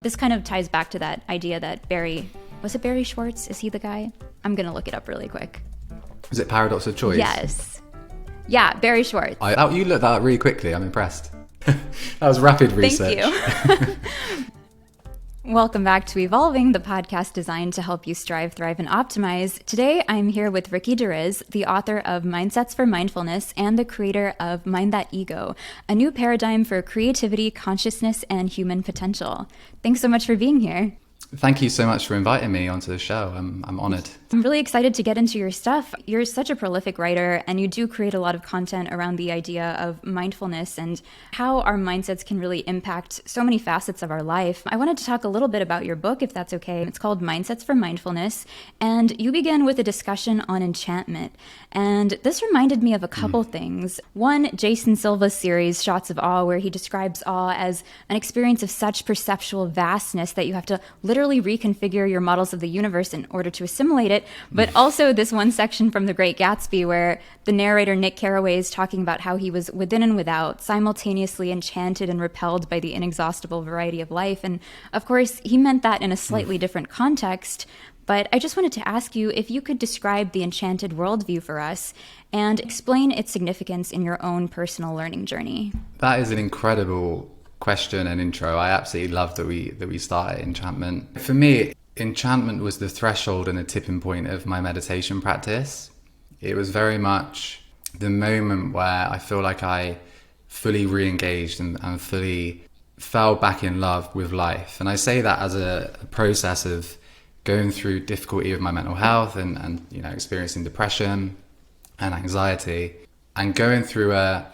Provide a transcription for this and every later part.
This kind of ties back to that idea that was it Barry Schwartz? Is he the guy? I'm going to look it up really quick. Is it Paradox of Choice? Yes. Yeah, Barry Schwartz. You looked that up really quickly. I'm impressed. That was rapid research. Thank you. Welcome back to Evolving, the podcast designed to help you strive, thrive, and optimize. Today, I'm here with Ricky Derisz, the author of Mindsets for Mindfulness and the creator of MindThatEgo, a new paradigm for creativity, consciousness, and human potential. Thanks so much for being here. Thank you so much for inviting me onto the show. I'm honored. I'm really excited to get into your stuff. You're such a prolific writer, and you do create a lot of content around the idea of mindfulness and how our mindsets can really impact so many facets of our life. I wanted to talk a little bit about your book, if that's okay. It's called Mindsets for Mindfulness, and you begin with a discussion on enchantment. And this reminded me of a couple things. One, Jason Silva's series, Shots of Awe, where he describes awe as an experience of such perceptual vastness that you have to literally reconfigure your models of the universe in order to assimilate it. But also this one section from The Great Gatsby where the narrator Nick Carraway is talking about how he was within and without, simultaneously enchanted and repelled by the inexhaustible variety of life. And of course, he meant that in a slightly different context. But I just wanted to ask you if you could describe the enchanted worldview for us and explain its significance in your own personal learning journey. That is an incredible question and intro. I absolutely love that we started enchantment. For me, enchantment was the threshold and the tipping point of my meditation practice. It was very much the moment where I feel like I fully re-engaged and fully fell back in love with life. And I say that as a process of going through difficulty with my mental health and experiencing depression and anxiety, and going through not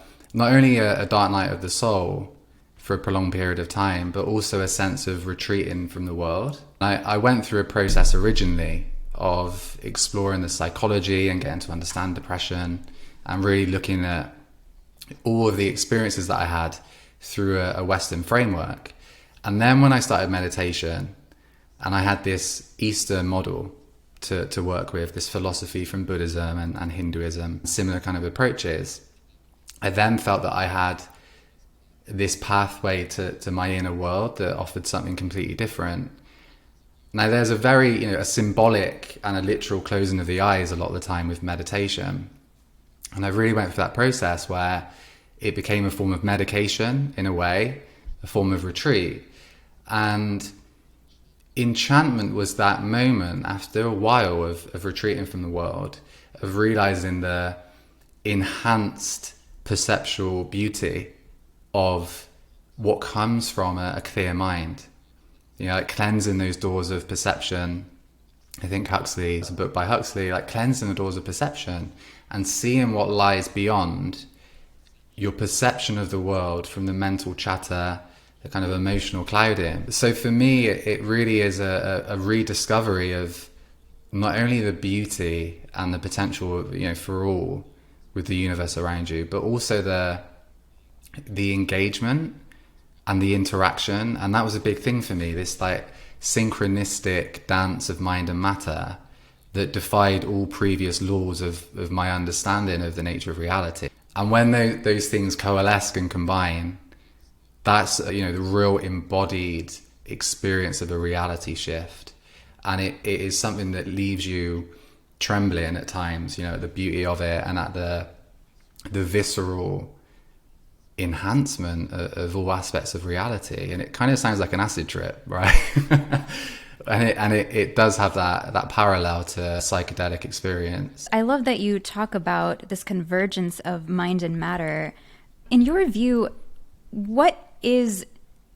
only a dark night of the soul for a prolonged period of time, but also a sense of retreating from the world. I went through a process originally of exploring the psychology and getting to understand depression and really looking at all of the experiences that I had through a Western framework. And then when I started meditation and I had this Eastern model to work with, this philosophy from Buddhism and Hinduism, similar kind of approaches, I then felt that I had this pathway to my inner world that offered something completely different. Now there's a very, a symbolic and a literal closing of the eyes a lot of the time with meditation. And I really went through that process where it became a form of medication in a way, a form of retreat. And enchantment was that moment after a while of retreating from the world, of realizing the enhanced perceptual beauty of what comes from a clear mind, like cleansing those doors of perception. I think Huxley, it's a book by Huxley, like cleansing the doors of perception and seeing what lies beyond your perception of the world from the mental chatter, the kind of emotional clouding. So for me, it really is a rediscovery of not only the beauty and the potential, for all with the universe around you, but also the engagement and the interaction. And that was a big thing for me, this like synchronistic dance of mind and matter that defied all previous laws of my understanding of the nature of reality. And when those things coalesce and combine, that's the real embodied experience of a reality shift. And it is something that leaves you trembling at times, at the beauty of it and at the visceral enhancement of all aspects of reality. And it kind of sounds like an acid trip, right? and it does have that parallel to psychedelic experience. I love that you talk about this convergence of mind and matter. In your view, what is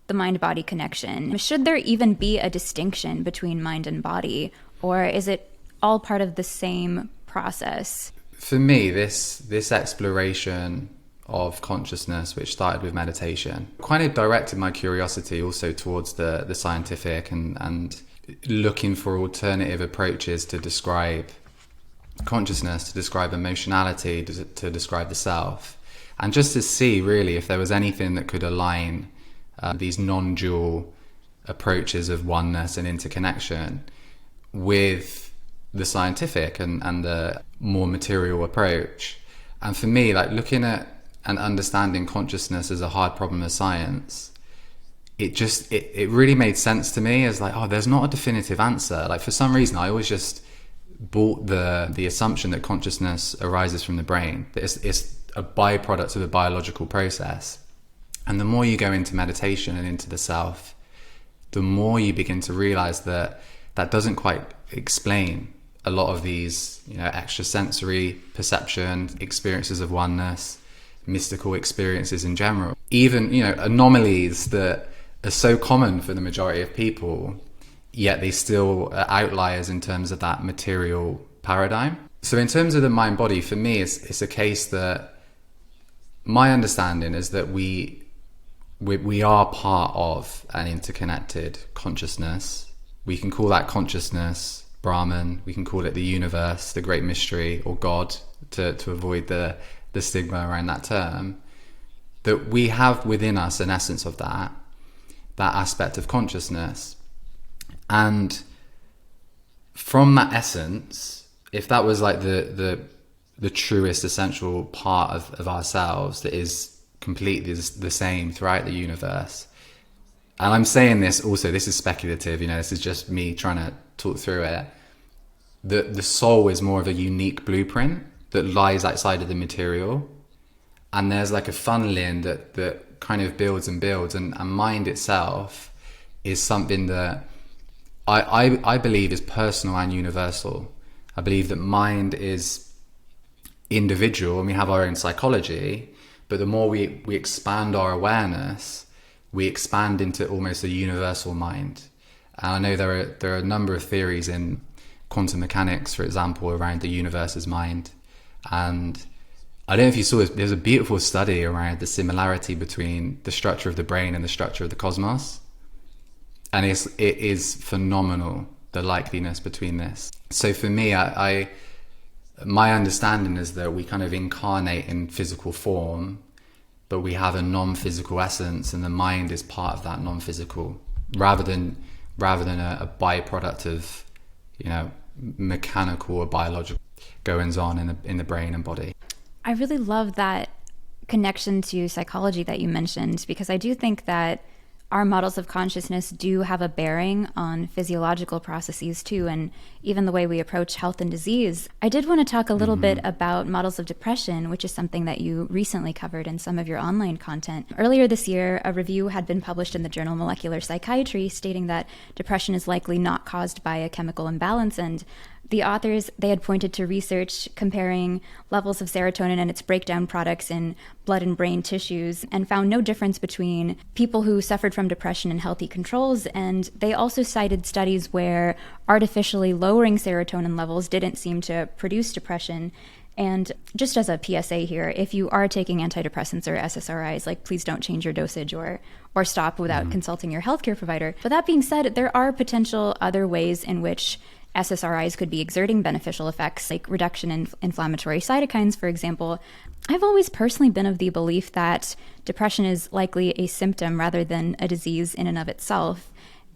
the mind-body connection? Should there even be a distinction between mind and body, or is it all part of the same process? For me, this exploration of consciousness, which started with meditation, kind of directed my curiosity also towards the scientific and looking for alternative approaches to describe consciousness, to describe emotionality, to describe the self, and just to see really if there was anything that could align these non-dual approaches of oneness and interconnection with the scientific and the more material approach. And for me, like looking at and understanding consciousness as a hard problem of science it really made sense to me as like, oh, there's not a definitive answer. Like for some reason, I always just bought the assumption that consciousness arises from the brain, that it's a byproduct of a biological process. And the more you go into meditation and into the self, the more you begin to realize that that doesn't quite explain a lot of these, extrasensory perception, experiences of oneness, mystical experiences in general. Even, anomalies that are so common for the majority of people, yet they still are outliers in terms of that material paradigm. So in terms of the mind body, for me, it's a case that my understanding is that we are part of an interconnected consciousness. We can call that consciousness Brahman, we can call it the universe, the great mystery, or God, to avoid the stigma around that term. That we have within us an essence of that aspect of consciousness. And from that essence, if that was like the truest essential part of ourselves that is completely the same throughout the universe, and I'm saying this also, this is speculative, this is just me trying to talk through it, the soul is more of a unique blueprint that lies outside of the material, and there's like a funneling that kind of builds and builds, and mind itself is something that I believe is personal and universal. I believe that mind is individual and we have our own psychology, but the more we expand our awareness, we expand into almost a universal mind. And I know there are a number of theories in quantum mechanics, for example, around the universe as mind. And I don't know if you saw this, there's a beautiful study around the similarity between the structure of the brain and the structure of the cosmos. And it is phenomenal, the likeliness between this. So for me, my understanding is that we kind of incarnate in physical form, but we have a non-physical essence, and the mind is part of that non-physical, rather than a byproduct of, mechanical or biological goings on in the brain and body. I really love that connection to psychology that you mentioned, because I do think that our models of consciousness do have a bearing on physiological processes too, and even the way we approach health and disease. I did want to talk a little bit about models of depression, which is something that you recently covered in some of your online content. Earlier this year, a review had been published in the journal Molecular Psychiatry stating that depression is likely not caused by a chemical imbalance, and the authors, they had pointed to research comparing levels of serotonin and its breakdown products in blood and brain tissues, and found no difference between people who suffered from depression and healthy controls. And they also cited studies where artificially lowering serotonin levels didn't seem to produce depression. And just as a PSA here, if you are taking antidepressants or SSRIs, please don't change your dosage or stop without consulting your healthcare provider. But that being said, there are potential other ways in which SSRIs could be exerting beneficial effects, like reduction in inflammatory cytokines, for example. I've always personally been of the belief that depression is likely a symptom rather than a disease in and of itself.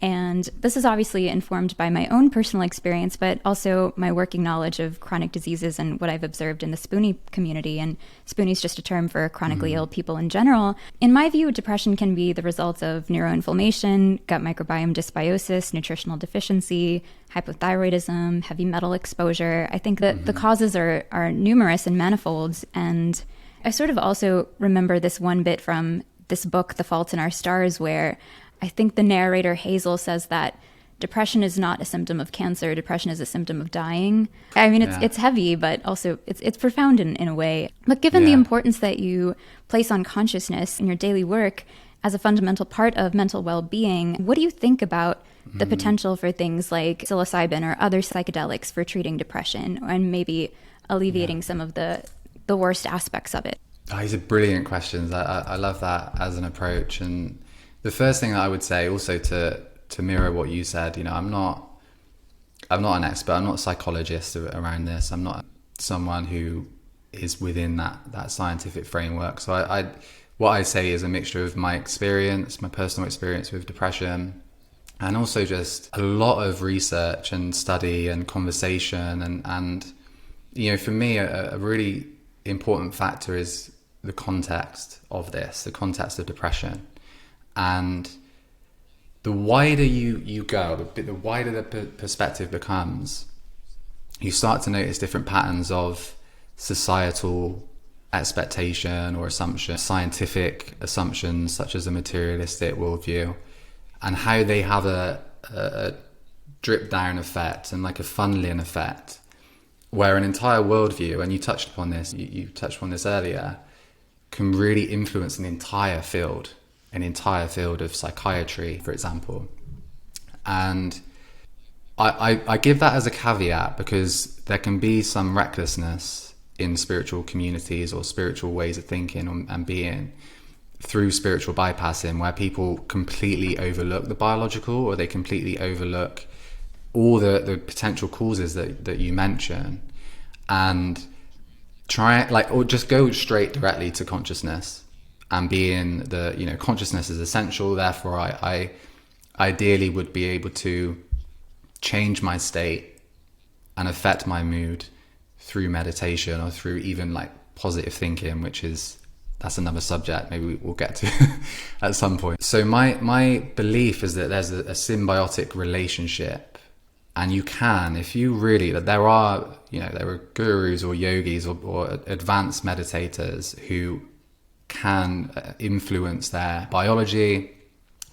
And this is obviously informed by my own personal experience, but also my working knowledge of chronic diseases and what I've observed in the Spoonie community. And Spoonie is just a term for chronically ill people in general. In my view, depression can be the result of neuroinflammation, gut microbiome dysbiosis, nutritional deficiency, hypothyroidism, heavy metal exposure. I think that the causes are numerous and manifold. And I sort of also remember this one bit from this book, The Fault in Our Stars, where I think the narrator Hazel says that depression is not a symptom of cancer. Depression is a symptom of dying. I mean, it's heavy, but also it's profound in a way. But given the importance that you place on consciousness in your daily work as a fundamental part of mental well-being, what do you think about the potential for things like psilocybin or other psychedelics for treating depression and maybe alleviating some of the worst aspects of it? Oh, these are brilliant questions. I love that as an approach. And the first thing that I would say, also to mirror what you said, I'm not an expert. I'm not a psychologist around this. I'm not someone who is within that scientific framework. So what I say is a mixture of my experience, my personal experience with depression, and also just a lot of research and study and conversation. And for me, a really important factor is the context of this, the context of depression. And the wider you go, the wider the perspective becomes, you start to notice different patterns of societal expectation or assumption, scientific assumptions such as a materialistic worldview, and how they have a drip down effect and like a funneling effect, where an entire worldview, and you touched upon this, you touched upon this earlier, can really influence an entire field of psychiatry, for example. And I give that as a caveat because there can be some recklessness in spiritual communities or spiritual ways of thinking and being through spiritual bypassing, where people completely overlook the biological, or they completely overlook all the potential causes that you mention, and try or just go straight directly to consciousness and being consciousness is essential. Therefore, I ideally would be able to change my state and affect my mood through meditation or through even like positive thinking, that's another subject maybe we'll get to at some point. So my belief is that there's a symbiotic relationship. And you can, if you really, there are gurus or yogis or advanced meditators who can influence their biology,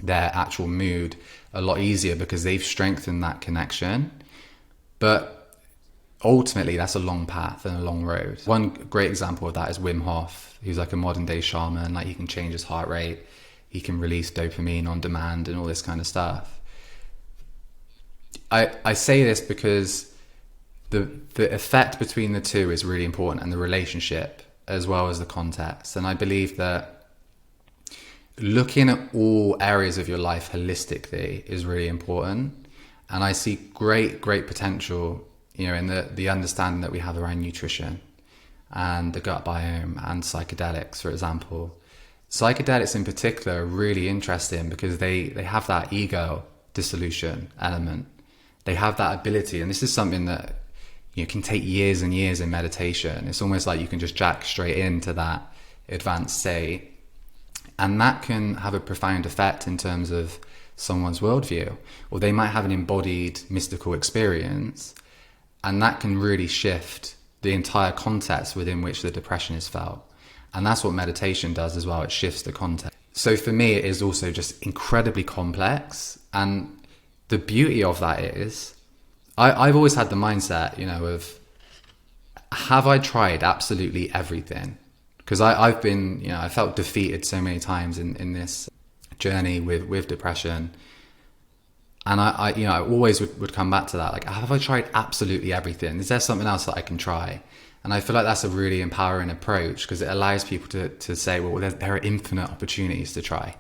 their actual mood a lot easier because they've strengthened that connection. But ultimately, that's a long path and a long road. One great example of that is Wim Hof, who's like a modern day shaman. Like, he can change his heart rate, he can release dopamine on demand and all this kind of stuff. I say this because the effect between the two is really important, and the relationship as well as the context. And I believe that looking at all areas of your life holistically is really important. And I see great potential, in the understanding that we have around nutrition and the gut biome and psychedelics, for example. Psychedelics in particular are really interesting because they have that ego dissolution element. They have that ability, and this is something that can take years and years in meditation. It's almost like you can just jack straight into that advanced state, and that can have a profound effect in terms of someone's worldview. Or they might have an embodied mystical experience, and that can really shift the entire context within which the depression is felt. And that's what meditation does as well. It shifts the context. So for me, it is also just incredibly complex. And the beauty of that is, I've always had the mindset, of, have I tried absolutely everything? Because I've been, I felt defeated so many times in this journey with depression. And I always would come back to that. Like, have I tried absolutely everything? Is there something else that I can try? And I feel like that's a really empowering approach, because it allows people to say, well, there are infinite opportunities to try.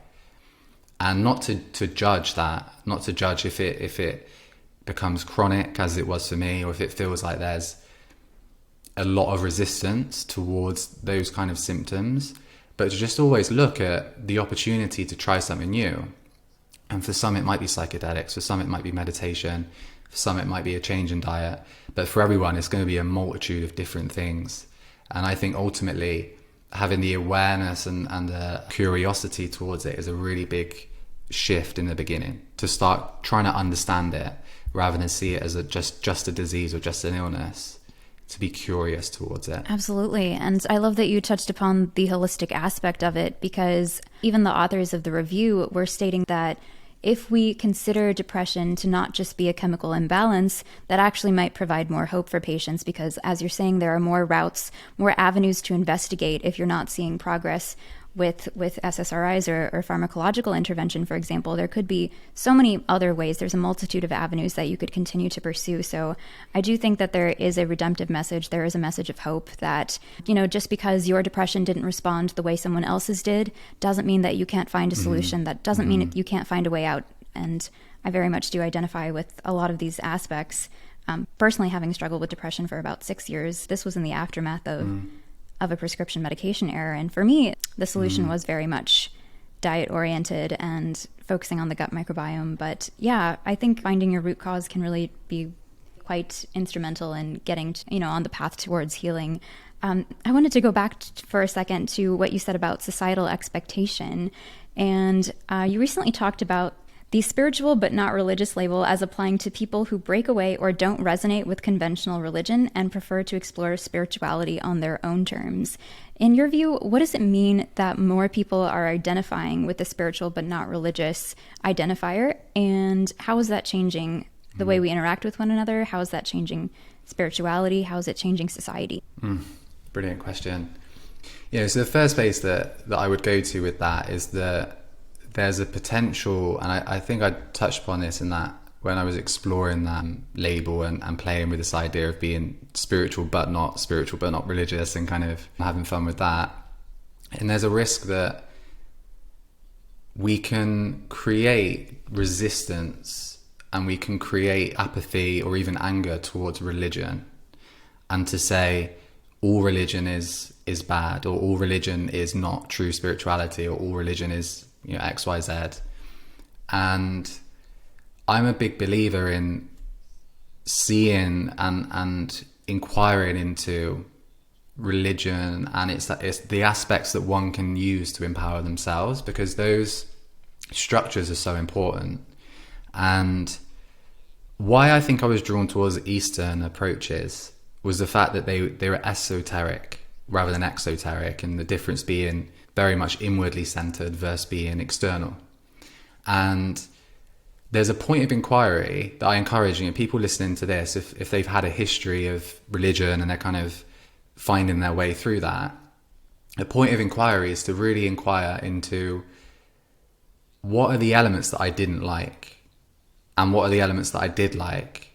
And not to judge that, not to judge if it becomes chronic, as it was for me, or if it feels like there's a lot of resistance towards those kind of symptoms, but to just always look at the opportunity to try something new. And for some, it might be psychedelics, for some, it might be meditation, for some, it might be a change in diet, but for everyone, it's going to be a multitude of different things. And I think ultimately, having the awareness and the curiosity towards it is a really big shift in the beginning, to start trying to understand it rather than see it as just a disease or just an illness, to be curious towards it. Absolutely. And I love that you touched upon the holistic aspect of it, because even the authors of the review were stating that if we consider depression to not just be a chemical imbalance, that actually might provide more hope for patients, because, as you're saying, there are more routes, more avenues to investigate if you're not seeing progress with SSRIs or pharmacological intervention, for example. There could be so many other ways. There's a multitude of avenues that you could continue to pursue. So I do think that there is a redemptive message. There is a message of hope that, just because your depression didn't respond the way someone else's did, doesn't mean that you can't find a solution. That doesn't mean that you can't find a way out. And I very much do identify with a lot of these aspects. Personally, having struggled with depression for about 6 years, this was in the aftermath of a prescription medication error. And for me, the solution was very much diet oriented and focusing on the gut microbiome. But yeah, I think finding your root cause can really be quite instrumental in getting on the path towards healing. I wanted to go back for a second to what you said about societal expectation. And you recently talked about The spiritual but not religious label as applying to people who break away or don't resonate with conventional religion and prefer to explore spirituality on their own terms. In your view, what does it mean that more people are identifying with the spiritual but not religious identifier? And how is that changing the way we interact with one another? How is that changing spirituality? How is it changing society? Brilliant question. So the first place that I would go to with that is that there's a potential, and I think I touched upon this in that when I was exploring that label and playing with this idea of being spiritual but not religious, and kind of having fun with that. And there's a risk that we can create resistance and we can create apathy or even anger towards religion, and to say all religion is bad, or all religion is not true spirituality, or all religion is X, Y, Z. And I'm a big believer in seeing and inquiring into religion and it's the aspects that one can use to empower themselves, because those structures are so important. And why I think I was drawn towards Eastern approaches was the fact that they were esoteric rather than exoteric, and the difference being very much inwardly centered versus being external. And there's a point of inquiry that I encourage people listening to this, if they've had a history of religion and they're kind of finding their way through that, a point of inquiry is to really inquire into what are the elements that I didn't like and what are the elements that I did like,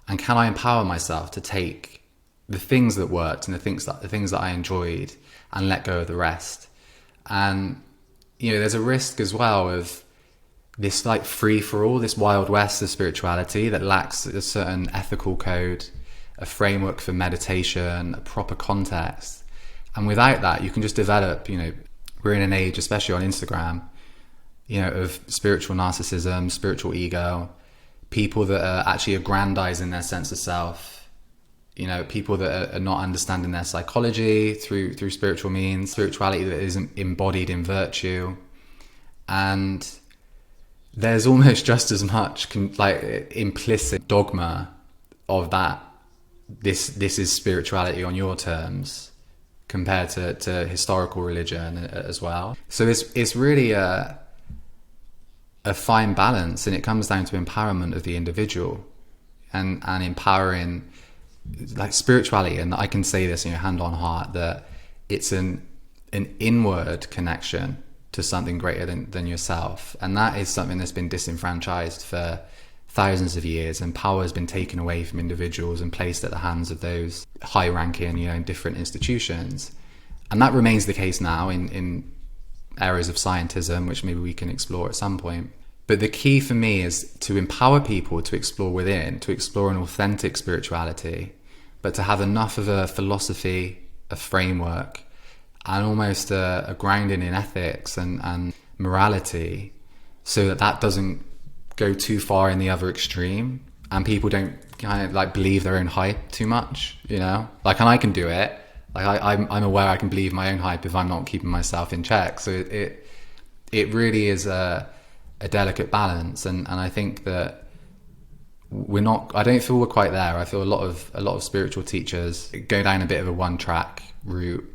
and can I empower myself to take the things that worked and the things that I enjoyed and let go of the rest. And there's a risk as well of this like free for all, this wild west of spirituality that lacks a certain ethical code, a framework for meditation, a proper context. And without that, you can just develop, we're in an age, especially on Instagram, of spiritual narcissism, spiritual ego, people that are actually aggrandizing their sense of self, people that are not understanding their psychology through spiritual means, spirituality that isn't embodied in virtue. And there's almost just as much implicit dogma of that this is spirituality on your terms compared to historical religion as well. So it's really a fine balance, and it comes down to empowerment of the individual and empowering spirituality. And I can say this, hand on heart, that it's an inward connection to something greater than yourself. And that is something that's been disenfranchised for thousands of years, and power has been taken away from individuals and placed at the hands of those high ranking, in different institutions. And that remains the case now in areas of scientism, which maybe we can explore at some point. But the key for me is to empower people to explore within, to explore an authentic spirituality, but to have enough of a philosophy, a framework, and almost a grounding in ethics and morality, so that doesn't go too far in the other extreme, and people don't kind of believe their own hype too much, and I can do it. I'm aware I can believe my own hype if I'm not keeping myself in check. So it really is a delicate balance, and I think that I don't feel we're quite there. I feel a lot of spiritual teachers go down a bit of a one track route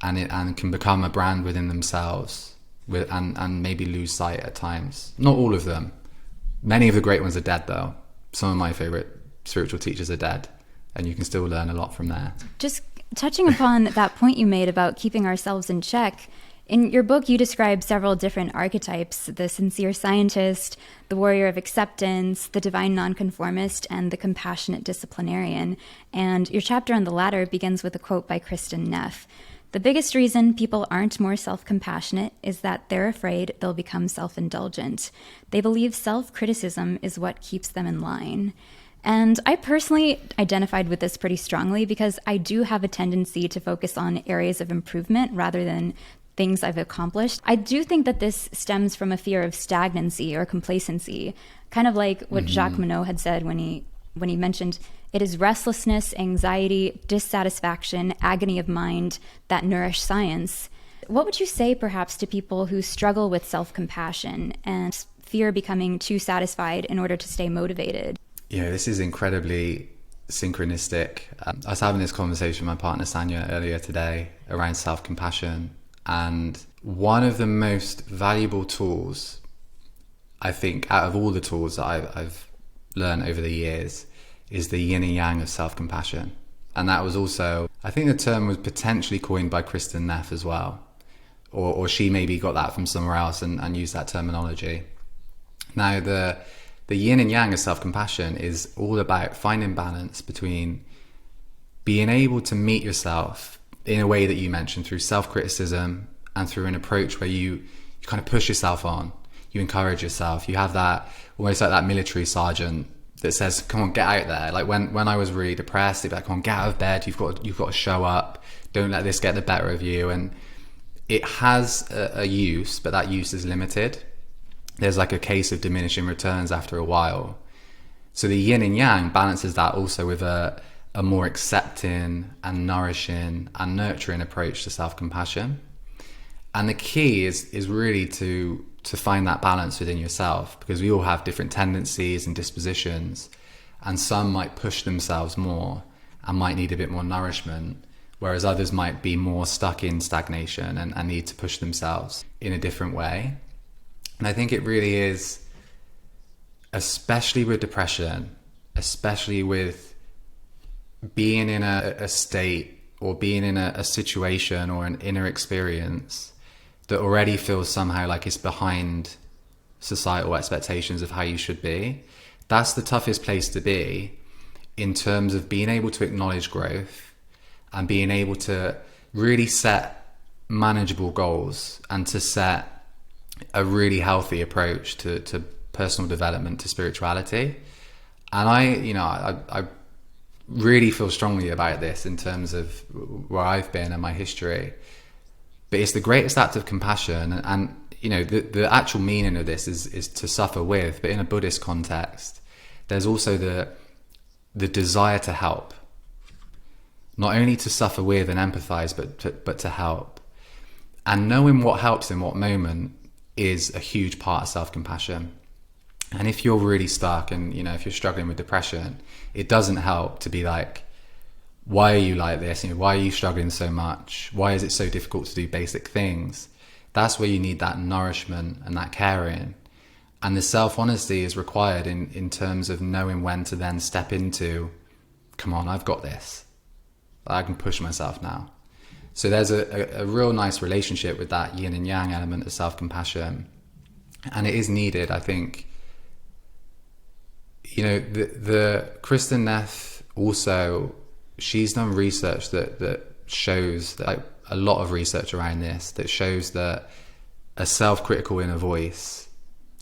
and can become a brand within themselves and maybe lose sight at times. Not all of them. Many of the great ones are dead though. Some of my favorite spiritual teachers are dead, and you can still learn a lot from there. Just touching upon that point you made about keeping ourselves in check, in your book you describe several different archetypes: the sincere scientist, the warrior of acceptance, the divine nonconformist, and the compassionate disciplinarian. And your chapter on the latter begins with a quote by Kristen Neff. "The biggest reason people aren't more self-compassionate is that they're afraid they'll become self-indulgent. They believe self-criticism is what keeps them in line." And I personally identified with this pretty strongly, because I do have a tendency to focus on areas of improvement rather than things I've accomplished. I do think that this stems from a fear of stagnancy or complacency, kind of like what Jacques Monod had said when he mentioned it is restlessness, anxiety, dissatisfaction, agony of mind that nourish science. What would you say perhaps to people who struggle with self-compassion and fear becoming too satisfied in order to stay motivated. Yeah, this is incredibly synchronistic. I was having this conversation with my partner Sanya earlier today around self-compassion, and one of the most valuable tools, I think, out of all the tools that I've learned over the years, is the yin and yang of self-compassion. And that was also, I think the term was potentially coined by Kristin Neff as well, or she maybe got that from somewhere else and used that terminology. Now, the yin and yang of self-compassion is all about finding balance between being able to meet yourself in a way that you mentioned, through self-criticism and through an approach where you kind of push yourself on, you encourage yourself, you have that, almost like that military sergeant that says, come on, get out there. Like when I was really depressed, they'd be like, come on, get out of bed, you've got to show up, don't let this get the better of you. And it has a use, but that use is limited. There's like a case of diminishing returns after a while. So the yin and yang balances that also with a more accepting and nourishing and nurturing approach to self-compassion. And the key is really to find that balance within yourself, because we all have different tendencies and dispositions, and some might push themselves more and might need a bit more nourishment, whereas others might be more stuck in stagnation and need to push themselves in a different way. And I think it really is, especially with depression, especially with being in a state or being in a situation or an inner experience that already feels somehow like it's behind societal expectations of how you should be. That's the toughest place to be in terms of being able to acknowledge growth and being able to really set manageable goals and to set a really healthy approach to personal development, to spirituality. And I really feel strongly about this in terms of where I've been and my history. But it's the greatest act of compassion, and the actual meaning of this is to suffer with. But in a Buddhist context, there's also the desire to help, not only to suffer with and empathize, but to help. And knowing what helps in what moment is a huge part of self-compassion. And if you're really stuck and if you're struggling with depression, it doesn't help to be like, why are you like this? Why are you struggling so much? Why is it so difficult to do basic things? That's where you need that nourishment and that caring. And the self-honesty is required in terms of knowing when to then step into, come on, I've got this. I can push myself now. So there's a real nice relationship with that yin and yang element of self-compassion. And it is needed, I think. The Kristin Neff also, she's done research that shows, like a lot of research around this, that shows that a self-critical inner voice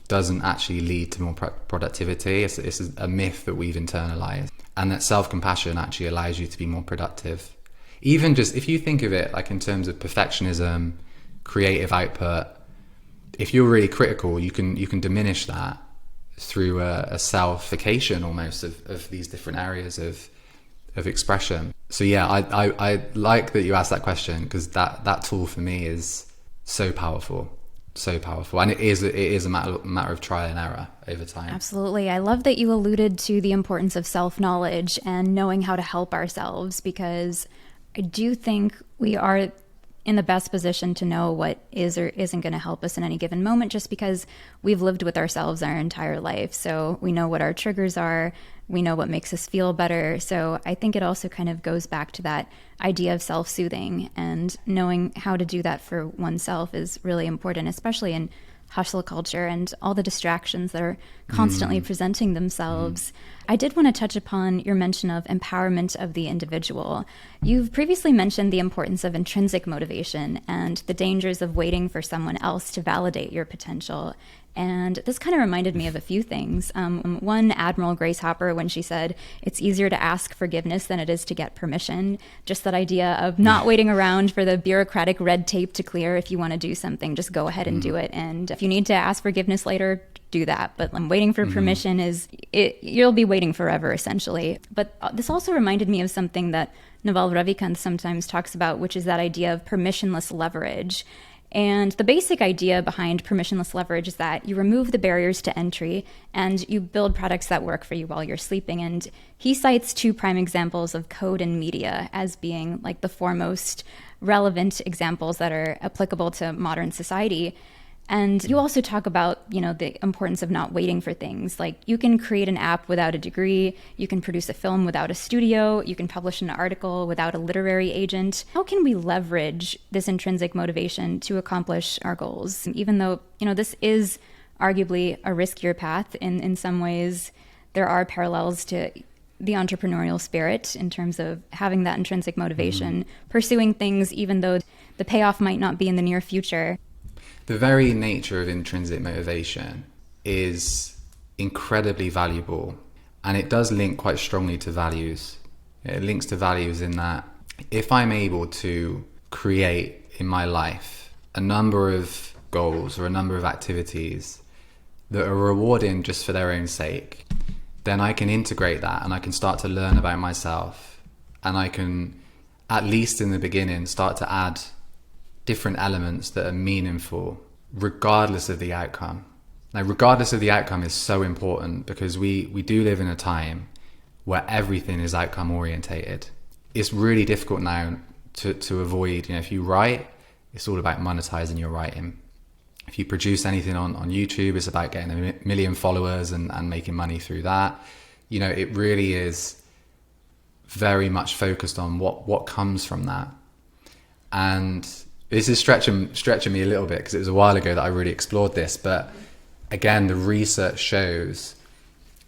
doesn't actually lead to more productivity. It's a myth that we've internalized, and that self-compassion actually allows you to be more productive. Even just if you think of it like in terms of perfectionism, creative output, if you're really critical, you can diminish that through a self-ification almost of these different areas of expression. So yeah, I like that you asked that question, because that tool for me is so powerful, and it is a matter of trial and error over time. Absolutely. I love that you alluded to the importance of self-knowledge and knowing how to help ourselves, because I do think we are in the best position to know what is or isn't going to help us in any given moment, just because we've lived with ourselves our entire life. So we know what our triggers are. We know what makes us feel better. So I think it also kind of goes back to that idea of self-soothing, and knowing how to do that for oneself is really important, especially in hustle culture and all the distractions that are constantly presenting themselves. I did want to touch upon your mention of empowerment of the individual. You've previously mentioned the importance of intrinsic motivation and the dangers of waiting for someone else to validate your potential. And this kind of reminded me of a few things. One, Admiral Grace Hopper, when she said, it's easier to ask forgiveness than it is to get permission. Just that idea of not waiting around for the bureaucratic red tape to clear. If you want to do something, just go ahead and do it. And if you need to ask forgiveness later, do that. But waiting for permission you'll be waiting forever, essentially. But this also reminded me of something that Naval Ravikant sometimes talks about, which is that idea of permissionless leverage. And the basic idea behind permissionless leverage is that you remove the barriers to entry and you build products that work for you while you're sleeping. And he cites two prime examples of code and media as being like the foremost relevant examples that are applicable to modern society. And you also talk about, the importance of not waiting for things. Like you can create an app without a degree, you can produce a film without a studio, you can publish an article without a literary agent. How can we leverage this intrinsic motivation to accomplish our goals? Even though, this is arguably a riskier path in some ways, there are parallels to the entrepreneurial spirit in terms of having that intrinsic motivation, pursuing things even though the payoff might not be in the near future. The very nature of intrinsic motivation is incredibly valuable, and it does link quite strongly to values. It links to values in that if I'm able to create in my life a number of goals or a number of activities that are rewarding just for their own sake, then I can integrate that and I can start to learn about myself, and I can, at least in the beginning, start to add different elements that are meaningful regardless of the outcome. Now, regardless of the outcome is so important because we do live in a time where everything is outcome orientated. It's really difficult now to avoid, if you write, it's all about monetizing your writing. If you produce anything on YouTube, it's about getting a million followers and making money through that. It really is very much focused on what comes from that. And this is stretching me a little bit because it was a while ago that I really explored this. But again, the research shows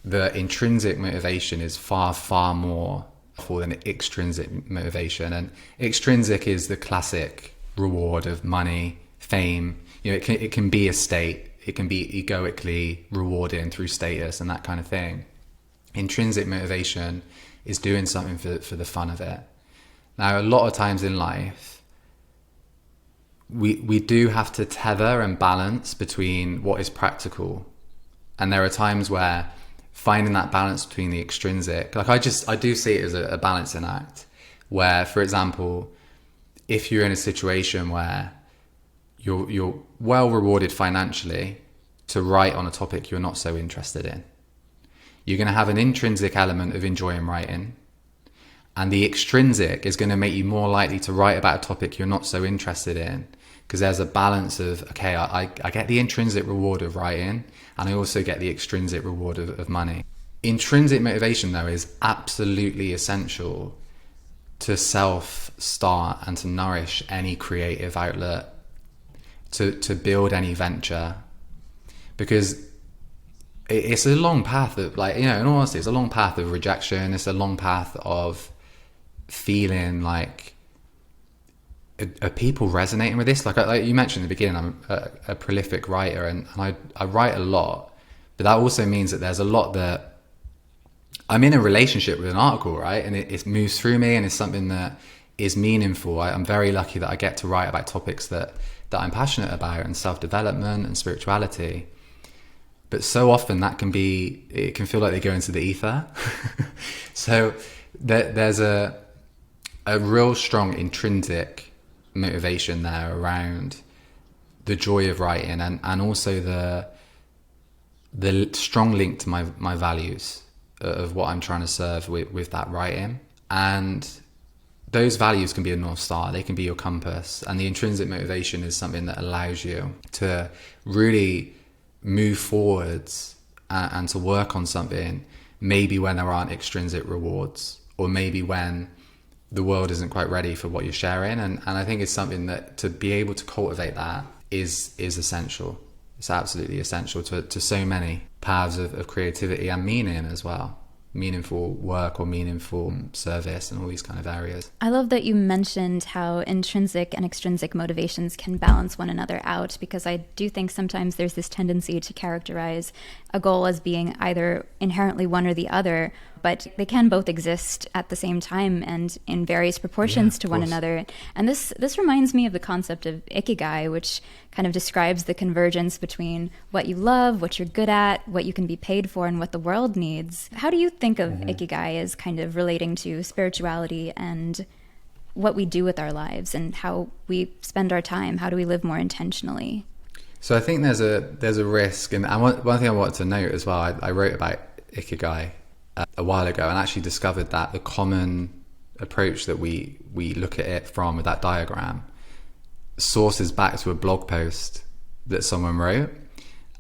that intrinsic motivation is far, far more powerful than extrinsic motivation. And extrinsic is the classic reward of money, fame. It can be a state. It can be egoically rewarding through status and that kind of thing. Intrinsic motivation is doing something for the fun of it. Now, a lot of times in life, we do have to tether and balance between what is practical. And there are times where finding that balance between the extrinsic, like I do see it as a balancing act where, for example, if you're in a situation where you're well rewarded financially to write on a topic you're not so interested in, you're going to have an intrinsic element of enjoying writing, and the extrinsic is going to make you more likely to write about a topic you're not so interested in, because there's a balance of, okay, I get the intrinsic reward of writing, and I also get the extrinsic reward of money. Intrinsic motivation, though, is absolutely essential to self-start and to nourish any creative outlet, to build any venture, because it's a long path of, in all honesty, it's a long path of rejection. It's a long path of feeling like, are people resonating with this? Like you mentioned in the beginning, I'm a prolific writer and I write a lot, but that also means that there's a lot that I'm in a relationship with an article, right? And it moves through me and it's something that is meaningful. I'm very lucky that I get to write about topics that I'm passionate about, and self-development and spirituality. But so often it can feel like they go into the ether. So there's a real strong intrinsic motivation there around the joy of writing, and also the strong link to my values of what I'm trying to serve with that writing. And those values can be a North Star, they can be your compass, and the intrinsic motivation is something that allows you to really move forwards and to work on something, maybe when there aren't extrinsic rewards, or maybe when the world isn't quite ready for what you're sharing. And I think it's something that to be able to cultivate that is essential. It's absolutely essential to so many paths of creativity and meaning as well. Meaningful work or meaningful service and all these kind of areas. I love that you mentioned how intrinsic and extrinsic motivations can balance one another out, because I do think sometimes there's this tendency to characterize a goal as being either inherently one or the other, but they can both exist at the same time and in various proportions to one another. And this reminds me of the concept of ikigai, which kind of describes the convergence between what you love, what you're good at, what you can be paid for, and what the world needs. How do you think of ikigai as kind of relating to spirituality and what we do with our lives and how we spend our time. How do we live more intentionally? So I think there's a risk, and one thing I wanted to note as well, I wrote about ikigai a while ago and actually discovered that the common approach that we look at it from with that diagram sources back to a blog post that someone wrote,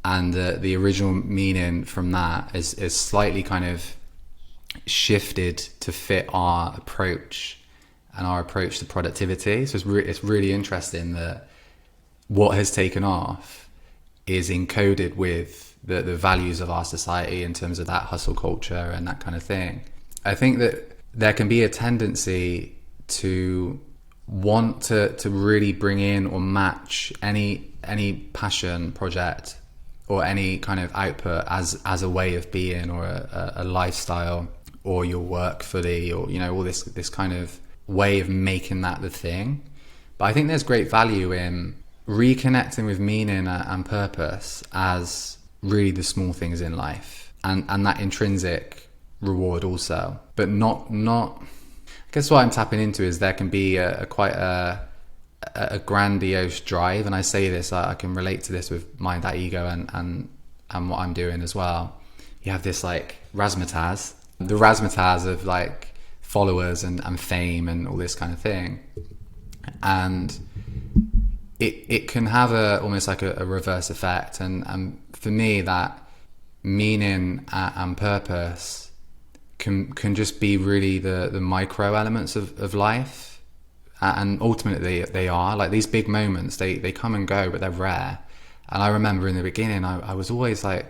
and the original meaning from that is slightly kind of shifted to fit our approach and our approach to productivity. So it's really interesting that what has taken off is encoded with the values of our society in terms of that hustle culture and that kind of thing. I think that there can be a tendency to want to really bring in or match any passion project or any kind of output as a way of being or a lifestyle or your work fully, or all this kind of way of making that the thing. But I think there's great value in reconnecting with meaning and purpose as really the small things in life, and that intrinsic reward also, but not I guess what I'm tapping into is there can be quite a grandiose drive, and I say this, I can relate to this with MindThatEgo and what I'm doing as well. You have this like razzmatazz, the razzmatazz of like followers and fame and all this kind of thing, and it can have almost like a reverse effect. And for me, that meaning and purpose can just be really the micro elements of life. And ultimately they are like these big moments, they come and go, but they're rare. And I remember in the beginning, I was always like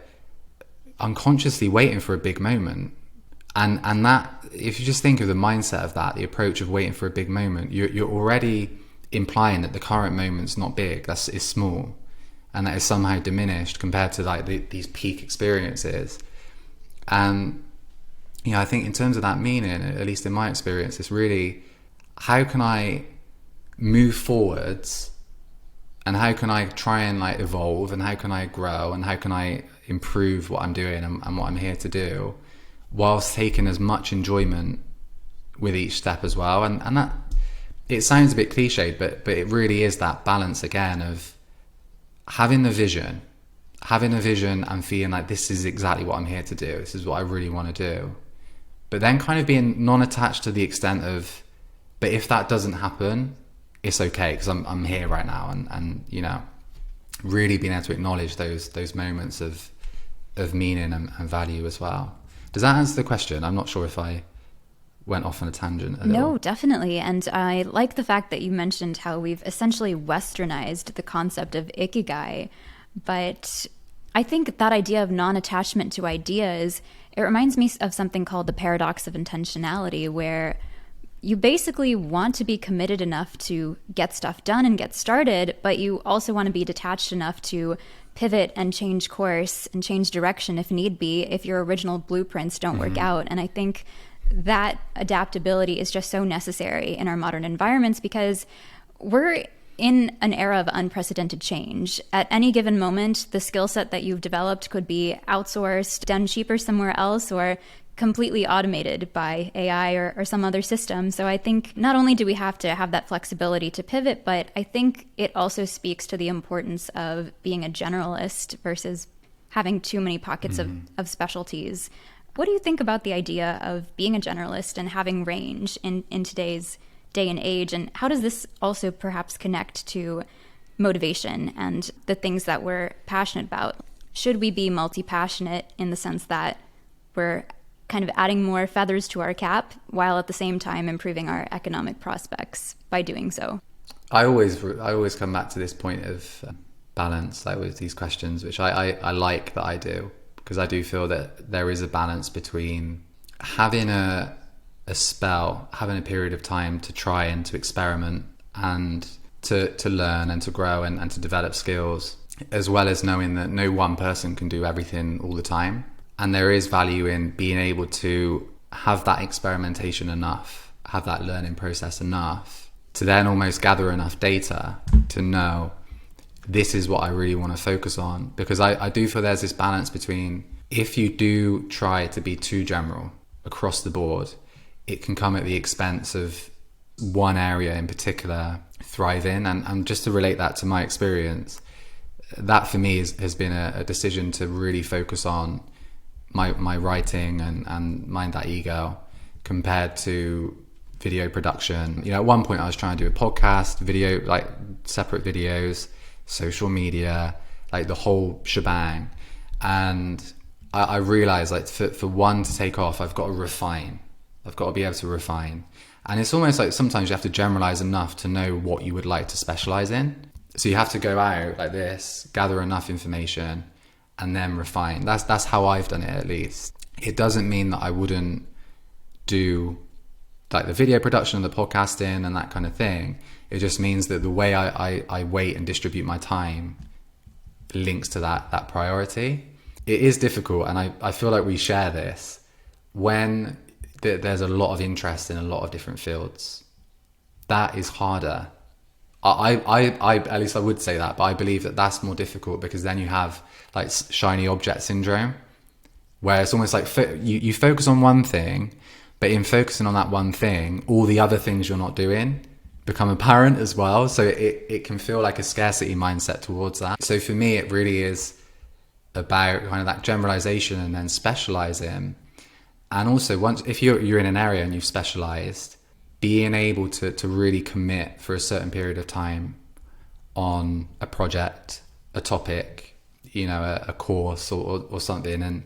unconsciously waiting for a big moment. And that, if you just think of the mindset of that, the approach of waiting for a big moment, you're already implying that the current moment's not big, it's small, and that is somehow diminished compared to like these peak experiences. And I think in terms of that meaning, at least in my experience, it's really, how can I move forwards, and how can I try and like evolve, and how can I grow, and how can I improve what I'm doing and what I'm here to do, whilst taking as much enjoyment with each step as well. And that, it sounds a bit cliched, but it really is that balance again of having a vision and feeling like this is exactly what I'm here to do, this is what I really want to do, but then kind of being non-attached to the extent of, but if that doesn't happen, it's okay, because I'm here right now, and really being able to acknowledge those moments of meaning and value as well. Does that answer the question? I'm not sure if I went off on a tangent a little. No, definitely. And I like the fact that you mentioned how we've essentially westernized the concept of ikigai. But I think that idea of non-attachment to ideas, it reminds me of something called the paradox of intentionality, where you basically want to be committed enough to get stuff done and get started, but you also want to be detached enough to pivot and change course and change direction if need be, if your original blueprints don't work out. And I think that adaptability is just so necessary in our modern environments, because we're in an era of unprecedented change. At any given moment, the skill set that you've developed could be outsourced, done cheaper somewhere else, or completely automated by AI or some other system. So I think not only do we have to have that flexibility to pivot, but I think it also speaks to the importance of being a generalist versus having too many pockets of specialties. What do you think about the idea of being a generalist and having range in today's day and age? And how does this also perhaps connect to motivation and the things that we're passionate about? Should we be multi-passionate in the sense that we're kind of adding more feathers to our cap while at the same time improving our economic prospects by doing so? I always come back to this point of balance, like with these questions, which I like that I do, because I do feel that there is a balance between having a spell, having a period of time to try and to experiment and to learn and to grow and to develop skills, as well as knowing that no one person can do everything all the time. And there is value in being able to have that experimentation enough, have that learning process enough, to then almost gather enough data to know this is what I really want to focus on. Because I do feel there's this balance between, if you do try to be too general across the board, it can come at the expense of one area in particular thrive in. And just to relate that to my experience, that for me has been a decision to really focus on my writing and MindThatEgo compared to video production. You know, at one point I was trying to do a podcast, video, like separate videos, social media, like the whole shebang. And I realized, like, for one to take off, I've got to refine. I've got to be able to refine. And it's almost like sometimes you have to generalize enough to know what you would like to specialize in. So you have to go out like this, gather enough information, and then refine. That's how I've done it, at least. It doesn't mean that I wouldn't do like the video production and the podcasting and that kind of thing. It just means that the way I weight and distribute my time links to that priority. It is difficult, and I feel like we share this, when there's a lot of interest in a lot of different fields. That is harder. I at least I would say that, but I believe that that's more difficult, because then you have like shiny object syndrome, where it's almost like you focus on one thing, but in focusing on that one thing, all the other things you're not doing become apparent as well. So it can feel like a scarcity mindset towards that. So for me, it really is about kind of that generalization and then specializing. And also, if you're in an area and you've specialized, being able to really commit for a certain period of time on a project, a topic, you know, a course or something, and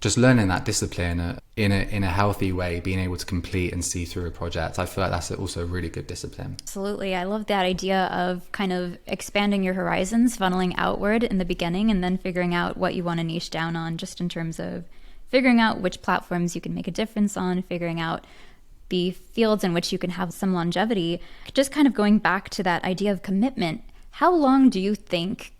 just learning that discipline in a healthy way, being able to complete and see through a project. I feel like that's also a really good discipline. Absolutely. I love that idea of kind of expanding your horizons, funneling outward in the beginning, and then figuring out what you want to niche down on, just in terms of figuring out which platforms you can make a difference on, figuring out the fields in which you can have some longevity. Just kind of going back to that idea of commitment, how long do you think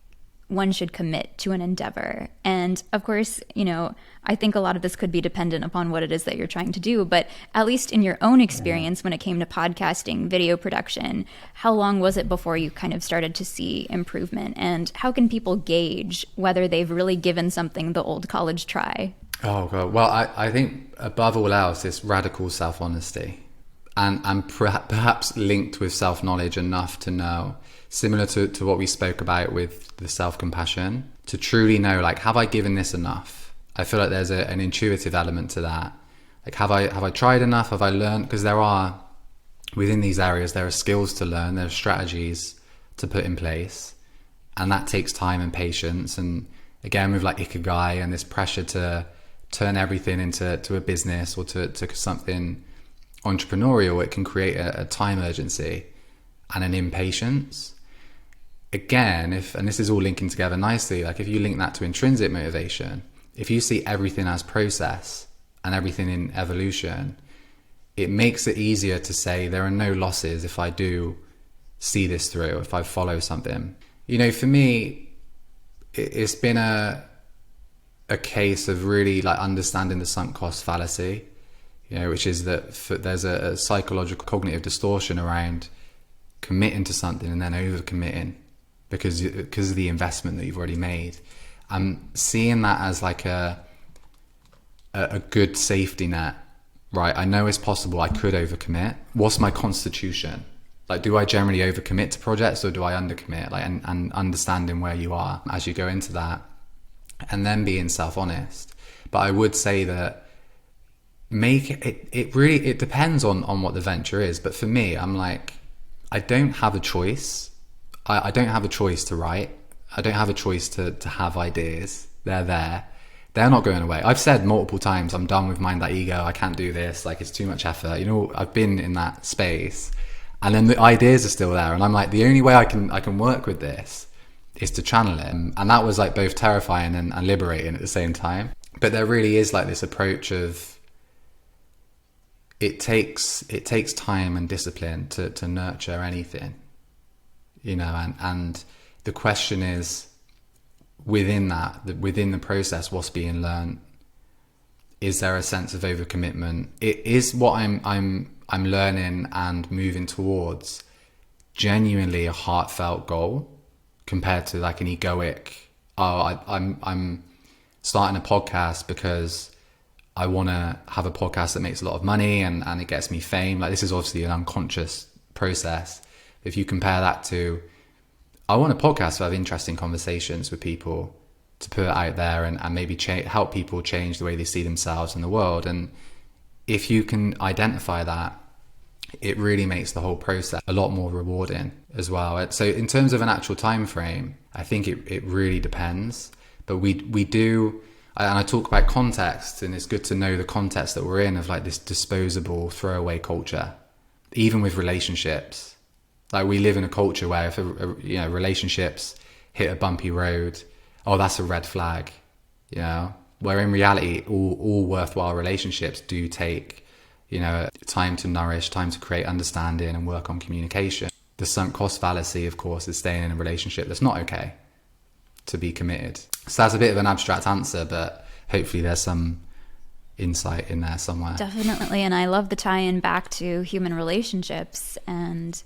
one should commit to an endeavor? And of course, you know, I think a lot of this could be dependent upon what it is that you're trying to do, but at least in your own experience, when it came to podcasting, video production, how long was it before you kind of started to see improvement? And how can people gauge whether they've really given something the old college try? Oh God. Well, I think above all else, it's radical self-honesty, and perhaps linked with self-knowledge enough to know, similar to what we spoke about with the self-compassion, to truly know, like, have I given this enough? I feel like there's an intuitive element to that. Like, have I tried enough? Have I learned? Because within these areas, there are skills to learn, there are strategies to put in place, and that takes time and patience. And again, with like ikigai and this pressure to turn everything into a business or to something entrepreneurial, it can create a time urgency and an impatience. Again, and this is all linking together nicely, like if you link that to intrinsic motivation, if you see everything as process and everything in evolution, it makes it easier to say there are no losses if I do see this through, if I follow something. You know, for me, it's been a case of really like understanding the sunk cost fallacy, you know, which is that there's a psychological cognitive distortion around committing to something and then over committing because of the investment that you've already made. I'm seeing that as like a good safety net, right? I know it's possible I could overcommit. What's my constitution? Like, do I generally overcommit to projects or do I undercommit? Like, and understanding where you are as you go into that, and then being self-honest. But I would say that it depends on what the venture is. But for me, I'm like, I don't have a choice. I don't have a choice to write. I don't have a choice to have ideas. They're there. They're not going away. I've said multiple times, I'm done with MindThatEgo. I can't do this. Like, it's too much effort. You know, I've been in that space, and then the ideas are still there. And I'm like, the only way I can work with this is to channel it. And that was like both terrifying and liberating at the same time. But there really is like this approach of it takes time and discipline to nurture anything, you know, and the question is, within the process, what's being learned? Is there a sense of overcommitment? It is what I'm learning and moving towards genuinely a heartfelt goal, compared to like an egoic, I'm starting a podcast because I want to have a podcast that makes a lot of money and it gets me fame. Like, this is obviously an unconscious process. If you compare that to, I want a podcast to have interesting conversations with people, to put it out there and maybe help people change the way they see themselves in the world. And if you can identify that, it really makes the whole process a lot more rewarding as well. So in terms of an actual time frame, I think it really depends. But we do, and I talk about context, and it's good to know the context that we're in, of like this disposable throwaway culture, even with relationships. Like, we live in a culture where if relationships hit a bumpy road, oh, that's a red flag, where in reality, all worthwhile relationships do take, time to nourish, time to create understanding and work on communication. The sunk cost fallacy, of course, is staying in a relationship that's not okay to be committed. So that's a bit of an abstract answer, but hopefully there's some insight in there somewhere. Definitely. And I love the tie-in back to human relationships and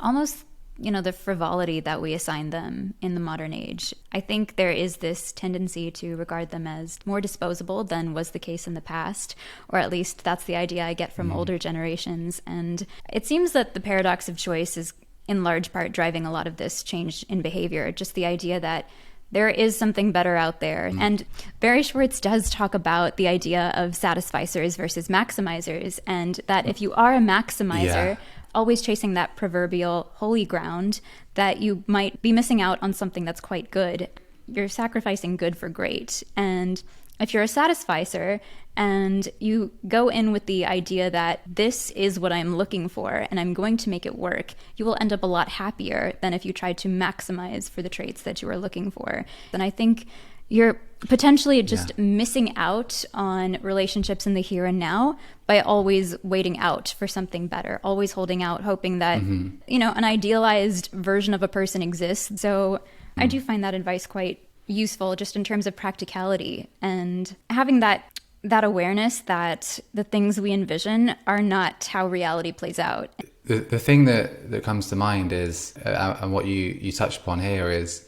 almost, the frivolity that we assign them in the modern age. I think there is this tendency to regard them as more disposable than was the case in the past, or at least that's the idea I get from older generations. And it seems that the paradox of choice is in large part driving a lot of this change in behavior, just the idea that there is something better out there. And Barry Schwartz does talk about the idea of satisficers versus maximizers, and that if you are a maximizer, always chasing that proverbial holy ground, that you might be missing out on something that's quite good. You're sacrificing good for great. And if you're a satisficer and you go in with the idea that this is what I'm looking for and I'm going to make it work, you will end up a lot happier than if you tried to maximize for the traits that you are looking for. And I think you're potentially just missing out on relationships in the here and now by always waiting out for something better, always holding out, hoping that, an idealized version of a person exists. So I do find that advice quite useful just in terms of practicality and having that awareness that the things we envision are not how reality plays out. The thing that comes to mind is, and what you touched upon here, is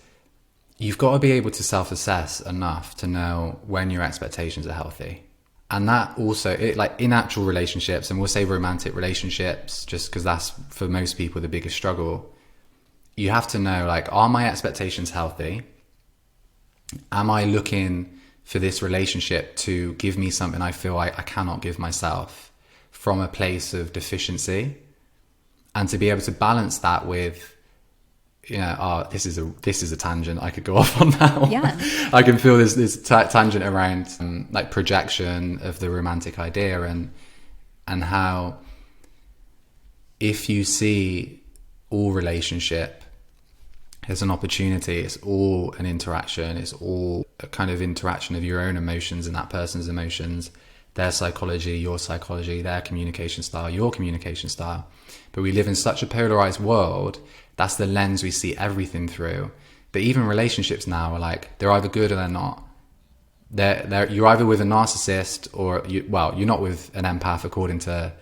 you've got to be able to self-assess enough to know when your expectations are healthy. And that also, in actual relationships, and we'll say romantic relationships, just because that's for most people the biggest struggle, you have to know, are my expectations healthy? Am I looking for this relationship to give me something I feel I cannot give myself from a place of deficiency? And to be able to balance that with, this is a tangent I could go off on now. Yeah. I can feel this tangent around projection of the romantic idea and how if you see all relationship as an opportunity, it's all an interaction, it's all a kind of interaction of your own emotions and that person's emotions, their psychology, your psychology, their communication style, your communication style. But we live in such a polarized world. That's the lens we see everything through. But even relationships now are they're either good or they're not. You're either with a narcissist or you're not with an empath, according to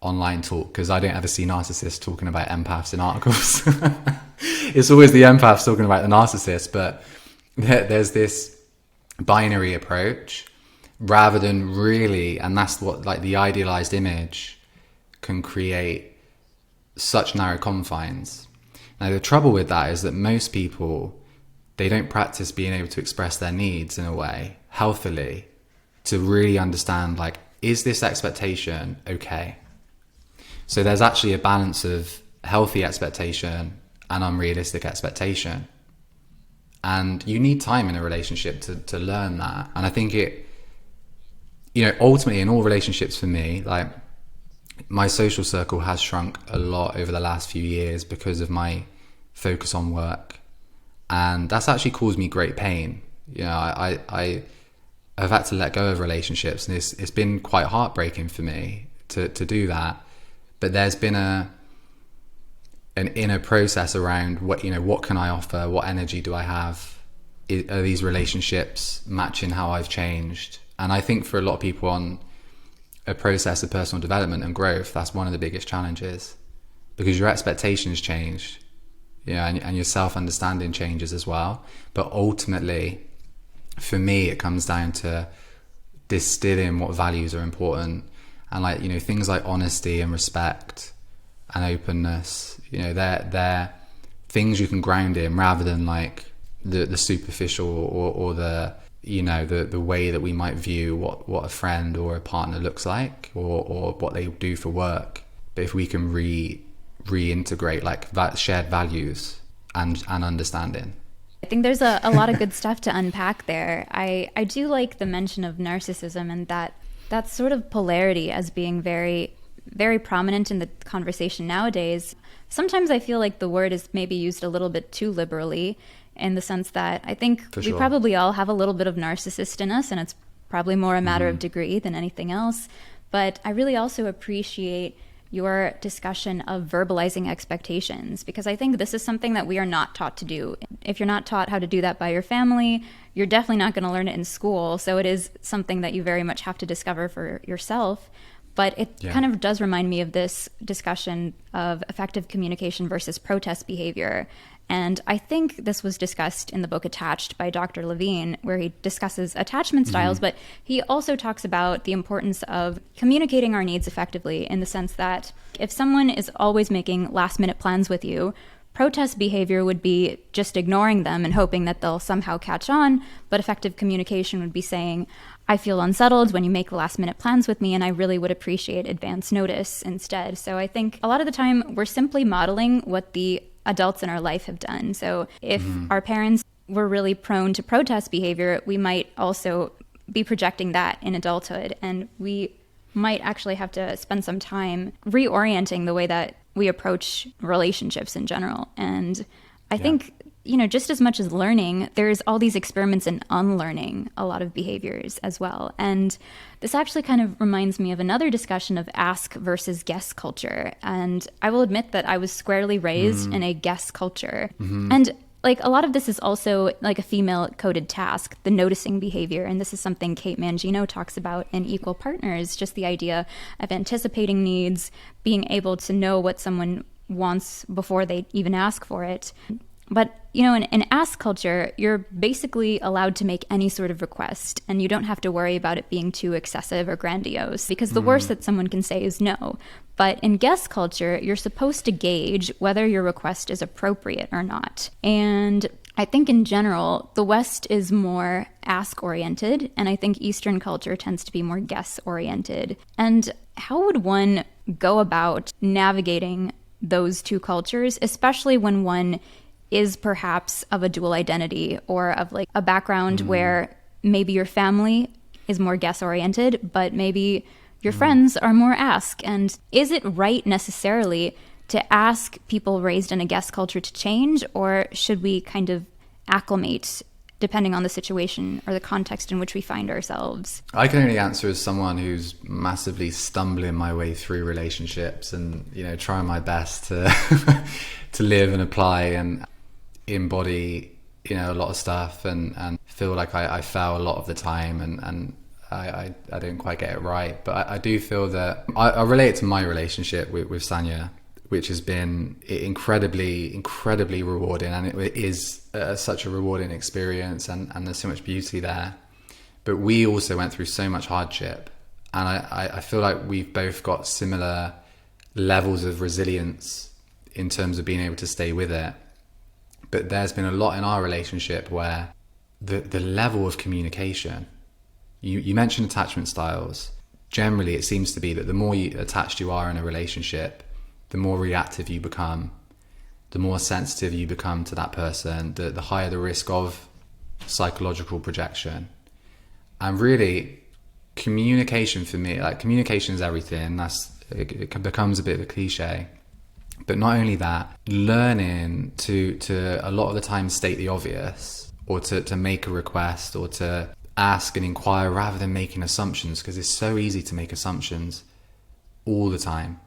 online talk, because I don't ever see narcissists talking about empaths in articles. It's always the empaths talking about the narcissist. But there's this binary approach rather than really, and that's what the idealized image can create such narrow confines. Now, the trouble with that is that most people, they don't practice being able to express their needs in a way healthily to really understand, is this expectation okay? So there's actually a balance of healthy expectation and unrealistic expectation. And you need time in a relationship to learn that. And I think ultimately in all relationships for me, my social circle has shrunk a lot over the last few years because of my focus on work. And that's actually caused me great pain. I have had to let go of relationships, and it's been quite heartbreaking for me to do that. But there's been an inner process around what can I offer? What energy do I have? Are these relationships matching how I've changed? And I think for a lot of people on a process of personal development and growth, that's one of the biggest challenges, because your expectations change, and your self-understanding changes as well. But ultimately, for me, it comes down to distill in what values are important. And like, you know, things like honesty and respect and openness, you know, they're things you can ground in, rather than like the superficial or the, you know, the way that we might view what a friend or a partner looks like, or what they do for work. But if we can reintegrate like shared values and understanding. I think there's a lot of good stuff to unpack there. I do like the mention of narcissism and that sort of polarity as being very, very prominent in the conversation nowadays. Sometimes I feel like the word is maybe used a little bit too liberally, in the sense that I think we probably all have a little bit of narcissist in us, and it's probably more a matter of degree than anything else. But I really also appreciate your discussion of verbalizing expectations, because I think this is something that we are not taught to do. If you're not taught how to do that by your family, you're definitely not going to learn it in school. So it is something that you very much have to discover for yourself. But it kind of does remind me of this discussion of effective communication versus protest behavior. And I think this was discussed in the book Attached by Dr. Levine, where he discusses attachment styles, but he also talks about the importance of communicating our needs effectively, in the sense that if someone is always making last-minute plans with you, protest behavior would be just ignoring them and hoping that they'll somehow catch on, but effective communication would be saying, I feel unsettled when you make last-minute plans with me, and I really would appreciate advance notice instead. So I think a lot of the time we're simply modeling what the adults in our life have done. So if our parents were really prone to protest behavior, we might also be projecting that in adulthood. And we might actually have to spend some time reorienting the way that we approach relationships in general. And I think, you know, just as much as learning, there's all these experiments in unlearning a lot of behaviors as well. And this actually kind of reminds me of another discussion of ask versus guess culture. And I will admit that I was squarely raised in a guess culture. And like a lot of this is also like a female coded task, the noticing behavior. And this is something Kate Mangino talks about in Equal Partners, just the idea of anticipating needs, being able to know what someone wants before they even ask for it. But, you know, in ask culture, you're basically allowed to make any sort of request, and you don't have to worry about it being too excessive or grandiose, because the worst that someone can say is no. But in guess culture, you're supposed to gauge whether your request is appropriate or not. And I think in general, the West is more ask-oriented, and I think Eastern culture tends to be more guess-oriented. And how would one go about navigating those two cultures, especially when one is perhaps of a dual identity, or of like a background where maybe your family is more guess oriented, but maybe your friends are more ask? And is it right necessarily to ask people raised in a guess culture to change, or should we kind of acclimate depending on the situation or the context in which we find ourselves? I can only answer as someone who's massively stumbling my way through relationships, and, you know, trying my best to to live and apply and embody, you know, a lot of stuff, and feel like I fail a lot of the time, and I don't quite get it right. But I do feel that I relate it to my relationship with Sanya, which has been incredibly rewarding, and it is such a rewarding experience, and there's so much beauty there. But we also went through so much hardship, and I feel like we've both got similar levels of resilience in terms of being able to stay with it. But there's been a lot in our relationship where the level of communication, you mentioned attachment styles. Generally, it seems to be that the more attached you are in a relationship, the more reactive you become, the more sensitive you become to that person, the higher the risk of psychological projection. And really, communication for me, like, communication is everything. It becomes a bit of a cliche. But not only that, learning to a lot of the time state the obvious, or to make a request, or to ask and inquire rather than making assumptions, because it's so easy to make assumptions all the time.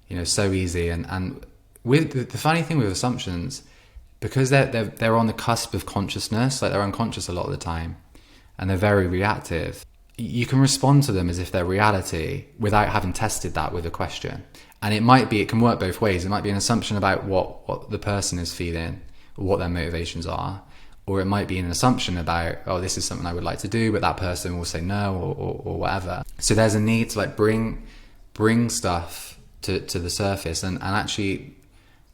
You know, so easy. And with the funny thing with assumptions, because they're on the cusp of consciousness, like they're unconscious a lot of the time, and they're very reactive, you can respond to them as if they're reality without having tested that with a question. And it can work both ways. It might be an assumption about what the person is feeling, or what their motivations are, or it might be an assumption about, oh, this is something I would like to do, but that person will say no, or whatever. So there's a need to like bring stuff to the surface, and actually,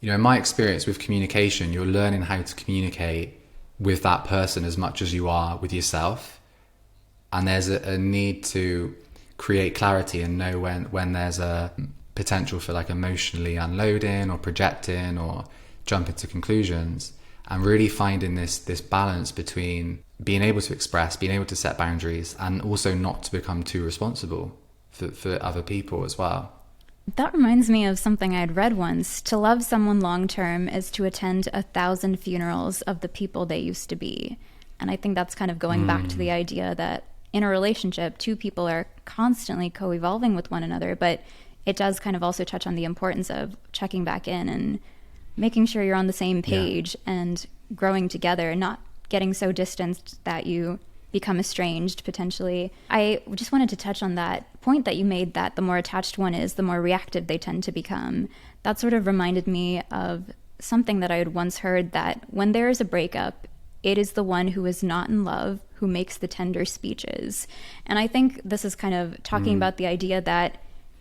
you know, in my experience with communication, you're learning how to communicate with that person as much as you are with yourself. And there's a need to create clarity and know when there's a potential for like emotionally unloading or projecting or jumping to conclusions, and really finding this balance between being able to express, being able to set boundaries, and also not to become too responsible for other people as well. That reminds me of something I had read once. To love someone long term is to attend 1,000 funerals of the people they used to be. And I think that's kind of going back to the idea that in a relationship, two people are constantly co-evolving with one another, but it does kind of also touch on the importance of checking back in and making sure you're on the same page and growing together, not getting so distanced that you become estranged potentially. I just wanted to touch on that point that you made, that the more attached one is, the more reactive they tend to become. That sort of reminded me of something that I had once heard, that when there is a breakup, it is the one who is not in love who makes the tender speeches. And I think this is kind of talking about the idea that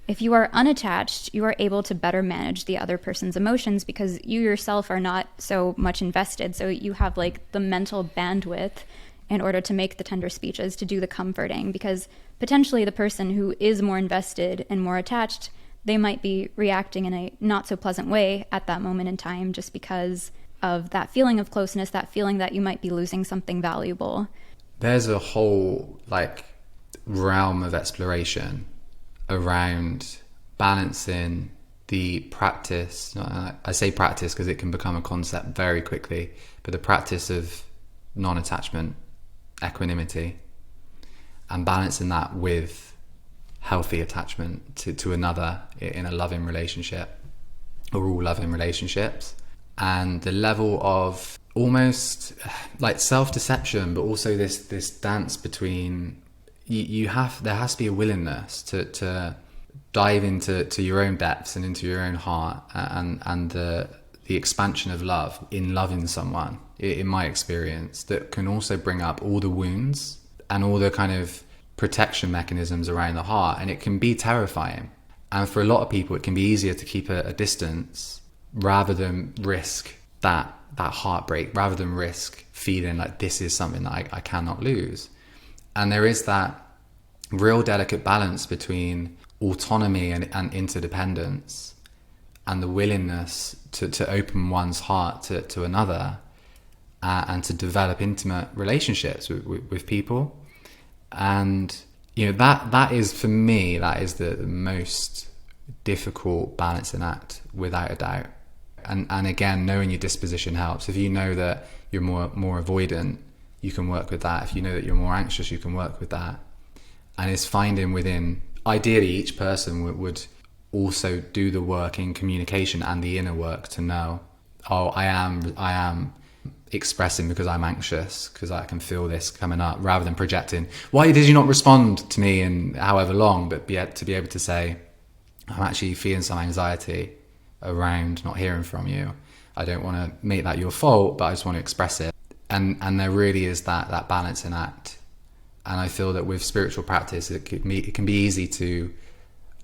if you are unattached, you are able to better manage the other person's emotions because you yourself are not so much invested. So you have like the mental bandwidth in order to make the tender speeches, to do the comforting, because potentially the person who is more invested and more attached, they might be reacting in a not so pleasant way at that moment in time, just because of that feeling of closeness, that feeling that you might be losing something valuable. There's a whole like realm of exploration around balancing the practice. I say practice because it can become a concept very quickly, but the practice of non-attachment, equanimity, and balancing that with healthy attachment to another in a loving relationship, or all loving relationships. And the level of almost like self-deception, but also this dance between there has to be a willingness to dive into your own depths and into your own heart, and the expansion of love in loving someone, in my experience, that can also bring up all the wounds and all the kind of protection mechanisms around the heart. And it can be terrifying. And for a lot of people, it can be easier to keep a distance rather than risk that heartbreak, rather than risk feeling like this is something that I cannot lose. And there is that real delicate balance between autonomy and interdependence, and the willingness to open one's heart to another, and to develop intimate relationships with people. And you know, that is, for me, that is the most difficult balancing act, without a doubt. And again, knowing your disposition helps. If you know that you're more avoidant, you can work with that. If you know that you're more anxious, you can work with that. And it's finding within, ideally each person would also do the work in communication and the inner work to know, oh, I am expressing because I'm anxious, because I can feel this coming up, rather than projecting, why did you not respond to me in however long, but to be able to say, I'm actually feeling some anxiety around not hearing from you. I don't want to make that your fault, but I just want to express it. And there really is that balancing act. And I feel that with spiritual practice, it can be easy to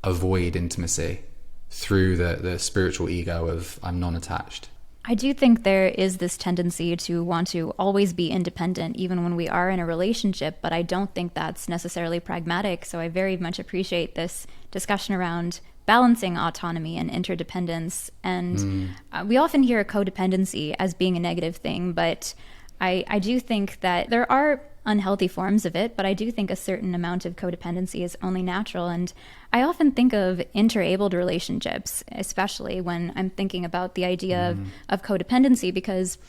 avoid intimacy through the spiritual ego of I'm non-attached. I do think there is this tendency to want to always be independent, even when we are in a relationship, but I don't think that's necessarily pragmatic. So I very much appreciate this discussion around balancing autonomy and interdependence. And we often hear codependency as being a negative thing, but I do think that there are unhealthy forms of it, but I do think a certain amount of codependency is only natural. And I often think of interabled relationships, especially when I'm thinking about the idea of codependency, because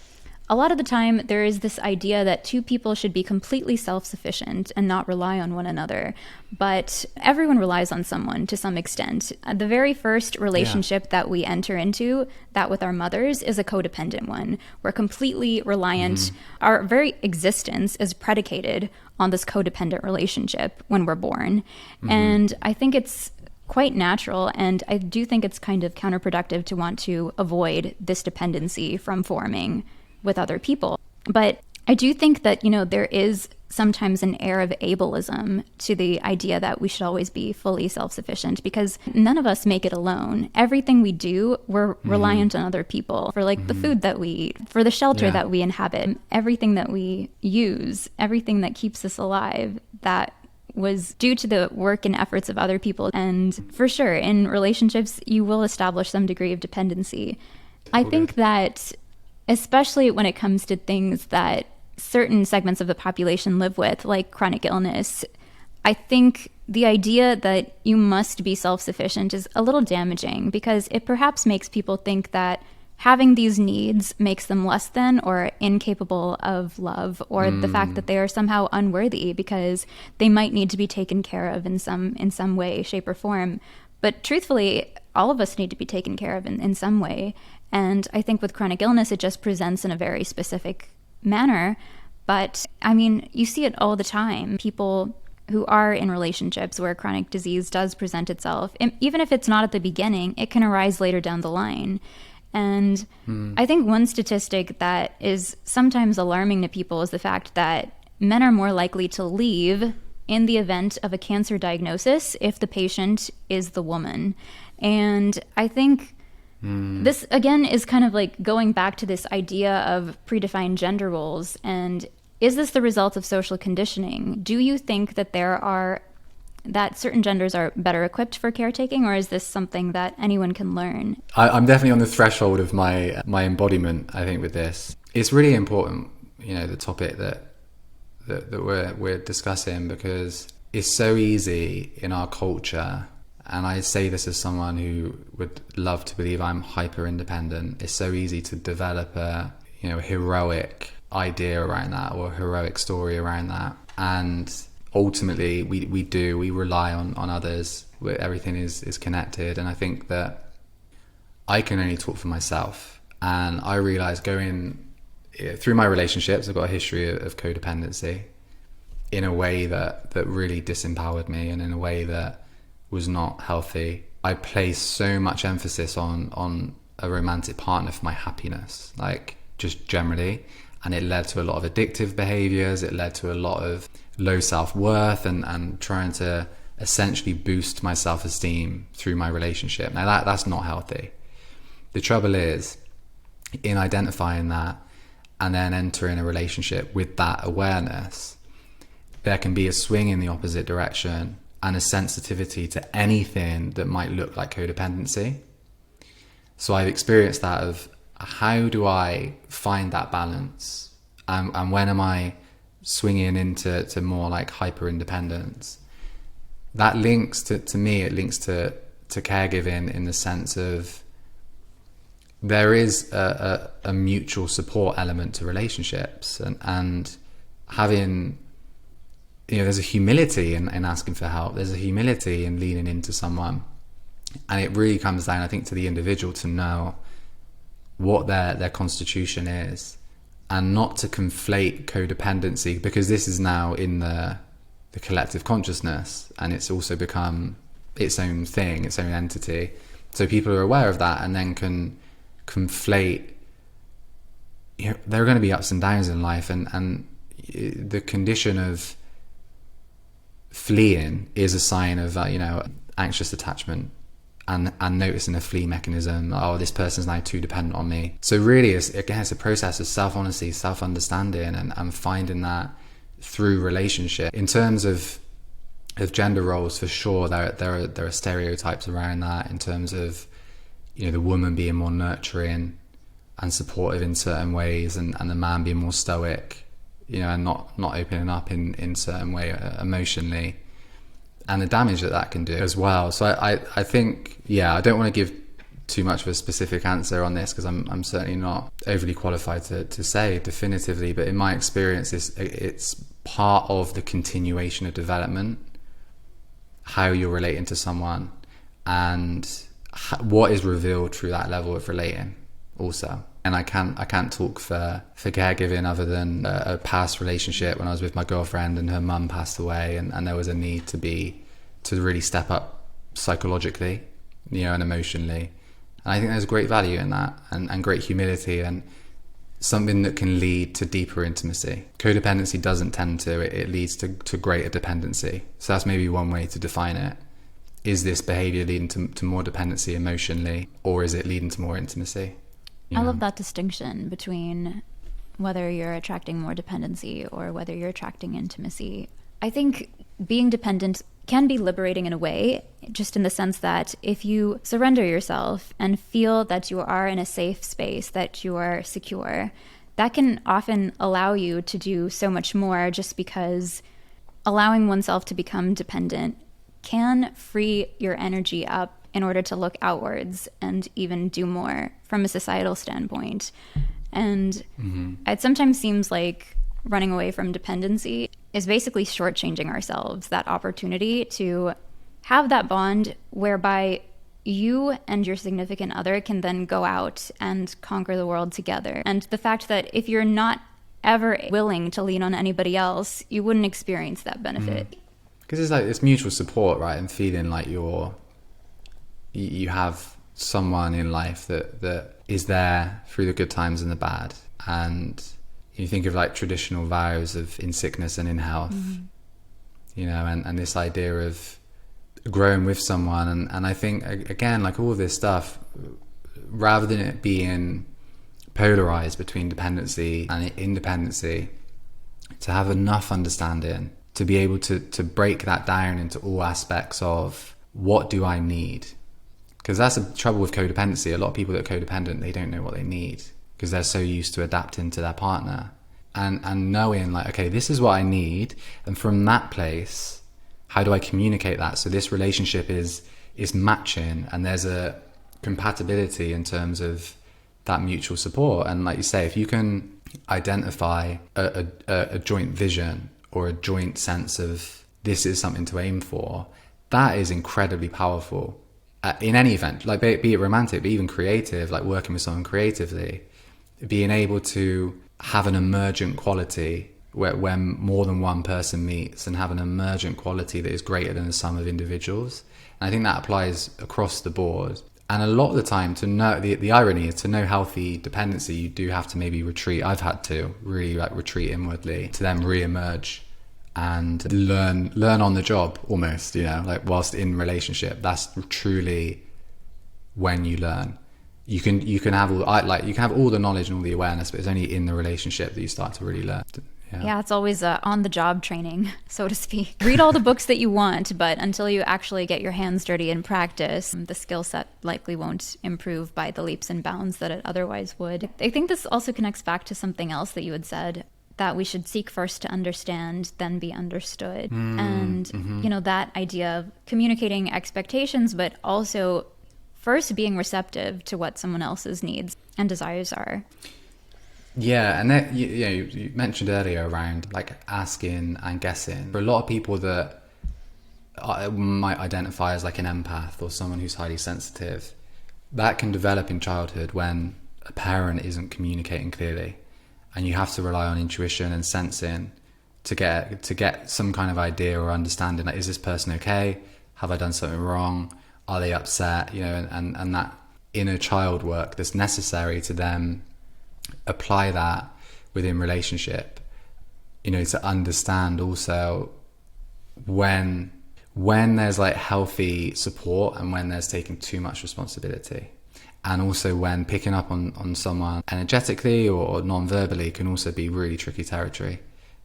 a lot of the time there is this idea that two people should be completely self-sufficient and not rely on one another. But everyone relies on someone to some extent. The very first relationship that we enter into, that with our mothers, is a codependent one. We're completely reliant. Our very existence is predicated on this codependent relationship when we're born. And I think it's quite natural, and I do think it's kind of counterproductive to want to avoid this dependency from forming with other people. But I do think that, there is sometimes an air of ableism to the idea that we should always be fully self-sufficient, because none of us make it alone. Everything we do, we're reliant on other people for like the food that we eat, for the shelter that we inhabit, everything that we use, everything that keeps us alive, that was due to the work and efforts of other people. And for sure, in relationships, you will establish some degree of dependency. I think that, especially when it comes to things that certain segments of the population live with, like chronic illness, I think the idea that you must be self-sufficient is a little damaging, because it perhaps makes people think that having these needs makes them less than or incapable of love, or the fact that they are somehow unworthy because they might need to be taken care of in some way, shape, or form. But truthfully, all of us need to be taken care of in some way. And I think with chronic illness, it just presents in a very specific manner. But I mean, you see it all the time. People who are in relationships where chronic disease does present itself, and even if it's not at the beginning, it can arise later down the line. And I think one statistic that is sometimes alarming to people is the fact that men are more likely to leave in the event of a cancer diagnosis if the patient is the woman. And I think this, again, is kind of like going back to this idea of predefined gender roles. And is this the result of social conditioning? Do you think that that certain genders are better equipped for caretaking, or is this something that anyone can learn? I'm definitely on the threshold of my embodiment, I think, with this. It's really important, the topic that we're discussing, because it's so easy in our culture. And I say this as someone who would love to believe I'm hyper independent. It's so easy to develop a heroic idea around that, or a heroic story around that. And ultimately we rely on others, where everything is connected. And I think that I can only talk for myself. And I realized going through my relationships, I've got a history of codependency in a way that really disempowered me, and in a way that was not healthy. I placed so much emphasis on a romantic partner for my happiness, like just generally. And it led to a lot of addictive behaviors. It led to a lot of low self-worth and trying to essentially boost my self-esteem through my relationship. Now that's not healthy. The trouble is, in identifying that and then entering a relationship with that awareness, there can be a swing in the opposite direction and a sensitivity to anything that might look like codependency. So I've experienced that of, how do I find that balance? And when am I swinging into more like hyper independence? That links to me, it links to caregiving, in the sense of there is a mutual support element to relationships, and having, there's a humility in asking for help. There's a humility in leaning into someone. And it really comes down, I think, to the individual to know what their constitution is, and not to conflate codependency, because this is now in the collective consciousness, and it's also become its own thing, its own entity. So people are aware of that, and then can conflate, there are going to be ups and downs in life, and the condition of fleeing is a sign of anxious attachment, and noticing a flee mechanism. Oh, this person's now too dependent on me. So really, it's a process of self-honesty, self-understanding, and finding that through relationship. In terms of gender roles, for sure, there are stereotypes around that, in terms of the woman being more nurturing and supportive in certain ways, and the man being more stoic, and not opening up in certain way emotionally, and the damage that can do as well. So I think, I don't want to give too much of a specific answer on this, because I'm certainly not overly qualified to say definitively, but in my experience, it's part of the continuation of development, how you're relating to someone, and what is revealed through that level of relating also. And I can't talk for caregiving, other than a past relationship when I was with my girlfriend and her mum passed away, and there was a need to really step up psychologically, and emotionally. And I think there's great value in that, and great humility. And something that can lead to deeper intimacy. Codependency doesn't tend to, it leads to greater dependency. So that's maybe one way to define it. Is this behavior leading to more dependency emotionally, or is it leading to more intimacy? I love that distinction between whether you're attracting more dependency or whether you're attracting intimacy. I think being dependent can be liberating in a way, just in the sense that if you surrender yourself and feel that you are in a safe space, that you are secure, that can often allow you to do so much more, just because allowing oneself to become dependent can free your energy up in order to look outwards and even do more from a societal standpoint. And it sometimes seems like running away from dependency is basically shortchanging ourselves that opportunity to have that bond whereby you and your significant other can then go out and conquer the world together. And the fact that if you're not ever willing to lean on anybody else, you wouldn't experience that benefit. Because it's like it's mutual support, right? And feeling like you have someone in life that is there through the good times and the bad. And you think of like traditional vows of in sickness and in health, you know, and this idea of growing with someone. And I think, again, like all this stuff, rather than it being polarized between dependency and independency, to have enough understanding to be able to break that down into all aspects of what do I need? Because that's the trouble with codependency. A lot of people that are codependent, they don't know what they need because they're so used to adapting to their partner and knowing like, okay, this is what I need. And from that place, how do I communicate that? So this relationship is matching and there's a compatibility in terms of that mutual support. And like you say, if you can identify a joint vision or a joint sense of this is something to aim for, that is incredibly powerful in any event, like be it romantic, but even creative, like working with someone creatively, being able to have an emergent quality when more than one person meets and have an emergent quality that is greater than the sum of individuals. And I think that applies across the board. And a lot of the time, to know the irony is, to know healthy dependency, you do have to maybe retreat. I've had to really like retreat inwardly to then re-emerge and learn on the job almost, you know, like whilst in relationship. That's truly when you learn. You can have all the knowledge and all the awareness, but it's only in the relationship that you start to really learn. Yeah, it's always on the job training, so to speak. Read all the books that you want, but until you actually get your hands dirty in practice, the skill set likely won't improve by the leaps and bounds that it otherwise would. I think this also connects back to something else that you had said, that we should seek first to understand, then be understood. You know, that idea of communicating expectations, but also first being receptive to what someone else's needs and desires are. Yeah, and that, you mentioned earlier around like asking and guessing. For a lot of people that might identify as like an empath or someone who's highly sensitive, that can develop in childhood when a parent isn't communicating clearly, and you have to rely on intuition and sensing to get some kind of idea or understanding. Like, is this person okay? Have I done something wrong? Are they upset? You know, and that inner child work that's necessary to then apply that within relationship, you know, to understand also when there's like healthy support and when there's taking too much responsibility, and also when picking up on someone energetically or non-verbally can also be really tricky territory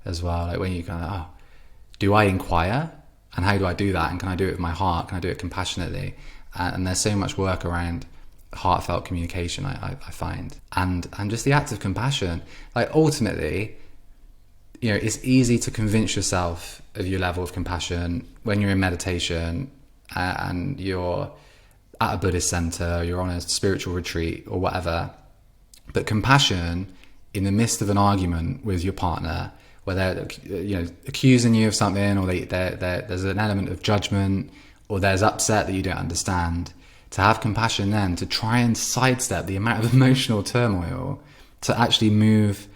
as well. Like when you kind of, do I inquire, and how do I do that, and can I do it with my heart, can I do it compassionately? And there's so much work around heartfelt communication, I find, and just the act of compassion. Like ultimately, you know, it's easy to convince yourself of your level of compassion when you're in meditation and you're at a Buddhist center, you're on a spiritual retreat or whatever. But compassion in the midst of an argument with your partner, where they're, you know, accusing you of something, or there's an element of judgment, or there's upset that you don't understand, to have compassion then, to try and sidestep the amount of emotional turmoil, to actually move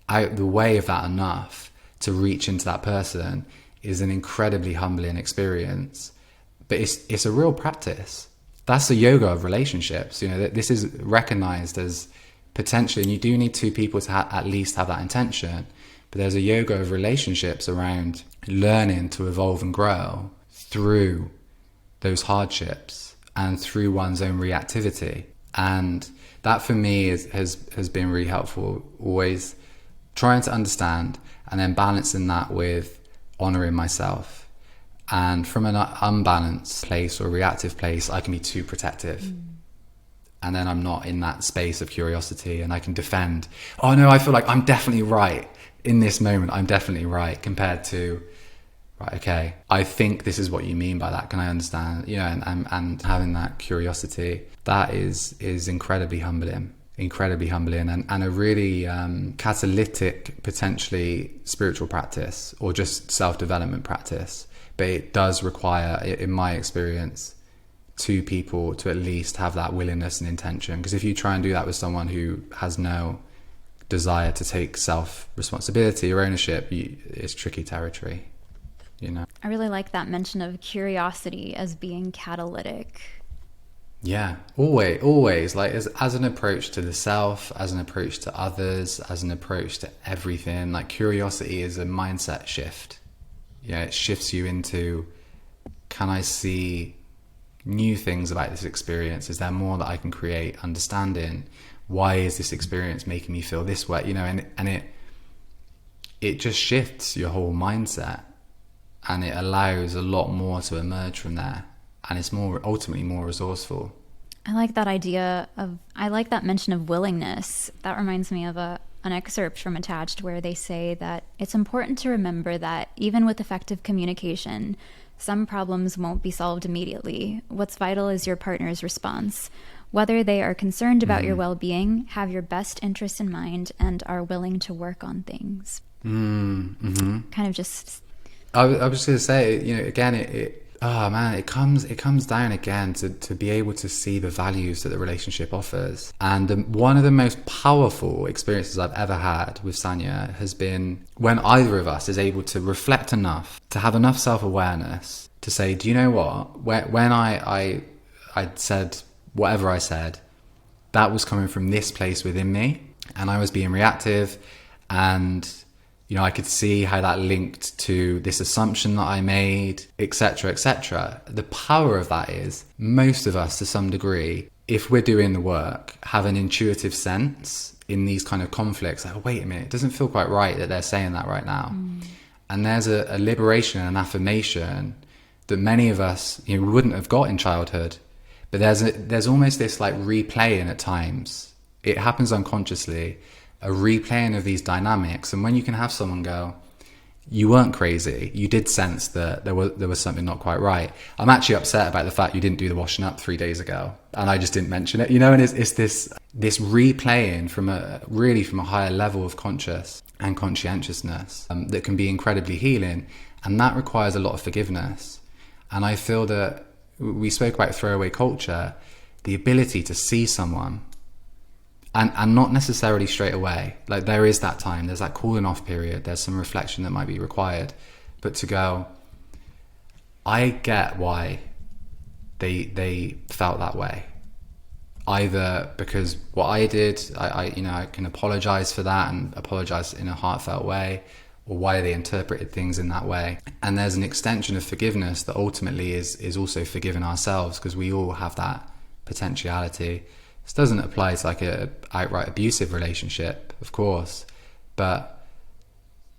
out the way of that enough to reach into that person, is an incredibly humbling experience. But it's a real practice. That's the yoga of relationships. You know, this is recognized as potentially, and you do need two people to at least have that intention, but there's a yoga of relationships around learning to evolve and grow through those hardships and through one's own reactivity. And that for me has been really helpful, always trying to understand and then balancing that with honoring myself. And from an unbalanced place or reactive place, I can be too protective. And then I'm not in that space of curiosity, and I can defend, oh no, I feel like I'm definitely right in this moment. I'm definitely right, compared to, right, okay, I think this is what you mean by that. Can I understand? You know, and having that curiosity, that is incredibly humbling and a really catalytic, potentially spiritual practice or just self-development practice. But it does require, in my experience, two people to at least have that willingness and intention. Because if you try and do that with someone who has no desire to take self-responsibility or ownership, it's tricky territory, you know. I really like that mention of curiosity as being catalytic. Yeah, always, like as an approach to the self, as an approach to others, as an approach to everything. Like curiosity is a mindset shift. Yeah, it shifts you into, can I see new things about this experience? Is there more that I can create? Understanding, why is this experience making me feel this way? You know, and it just shifts your whole mindset, and it allows a lot more to emerge from there, and it's ultimately more resourceful. I like that I like that mention of willingness. That reminds me of an excerpt from Attached where they say that it's important to remember that even with effective communication, some problems won't be solved immediately. What's vital is your partner's response. Whether they are concerned about your well-being, have your best interests in mind, and are willing to work on things. Kind of just... I was going to say, you know, again, it comes down again to be able to see the values that the relationship offers. And one of the most powerful experiences I've ever had with Sanya has been when either of us is able to reflect enough, to have enough self-awareness to say, do you know what? When I said whatever I said, that was coming from this place within me, and I was being reactive, and you know, I could see how that linked to this assumption that I made, etc., etc. The power of that is most of us, to some degree, if we're doing the work, have an intuitive sense in these kind of conflicts. Like, oh, wait a minute, it doesn't feel quite right that they're saying that right now. And there's a liberation and an affirmation that many of us, you know, wouldn't have got in childhood. But there's almost this like replaying at times. It happens unconsciously. A replaying of these dynamics, and when you can have someone go, you weren't crazy, you did sense that there was something not quite right. I'm actually upset about the fact you didn't do the washing up 3 days ago, and I just didn't mention it, you know. And it's this replaying from a higher level of conscious and conscientiousness that can be incredibly healing, and that requires a lot of forgiveness. And I feel that we spoke about throwaway culture, the ability to see someone. And not necessarily straight away. Like there is that time, there's that cooling off period, there's some reflection that might be required. But to go, I get why they felt that way. Either because what I did, I can apologize for that and apologize in a heartfelt way, or why they interpreted things in that way. And there's an extension of forgiveness that ultimately is also forgiving ourselves, because we all have that potentiality. This doesn't apply to like a outright abusive relationship, of course, but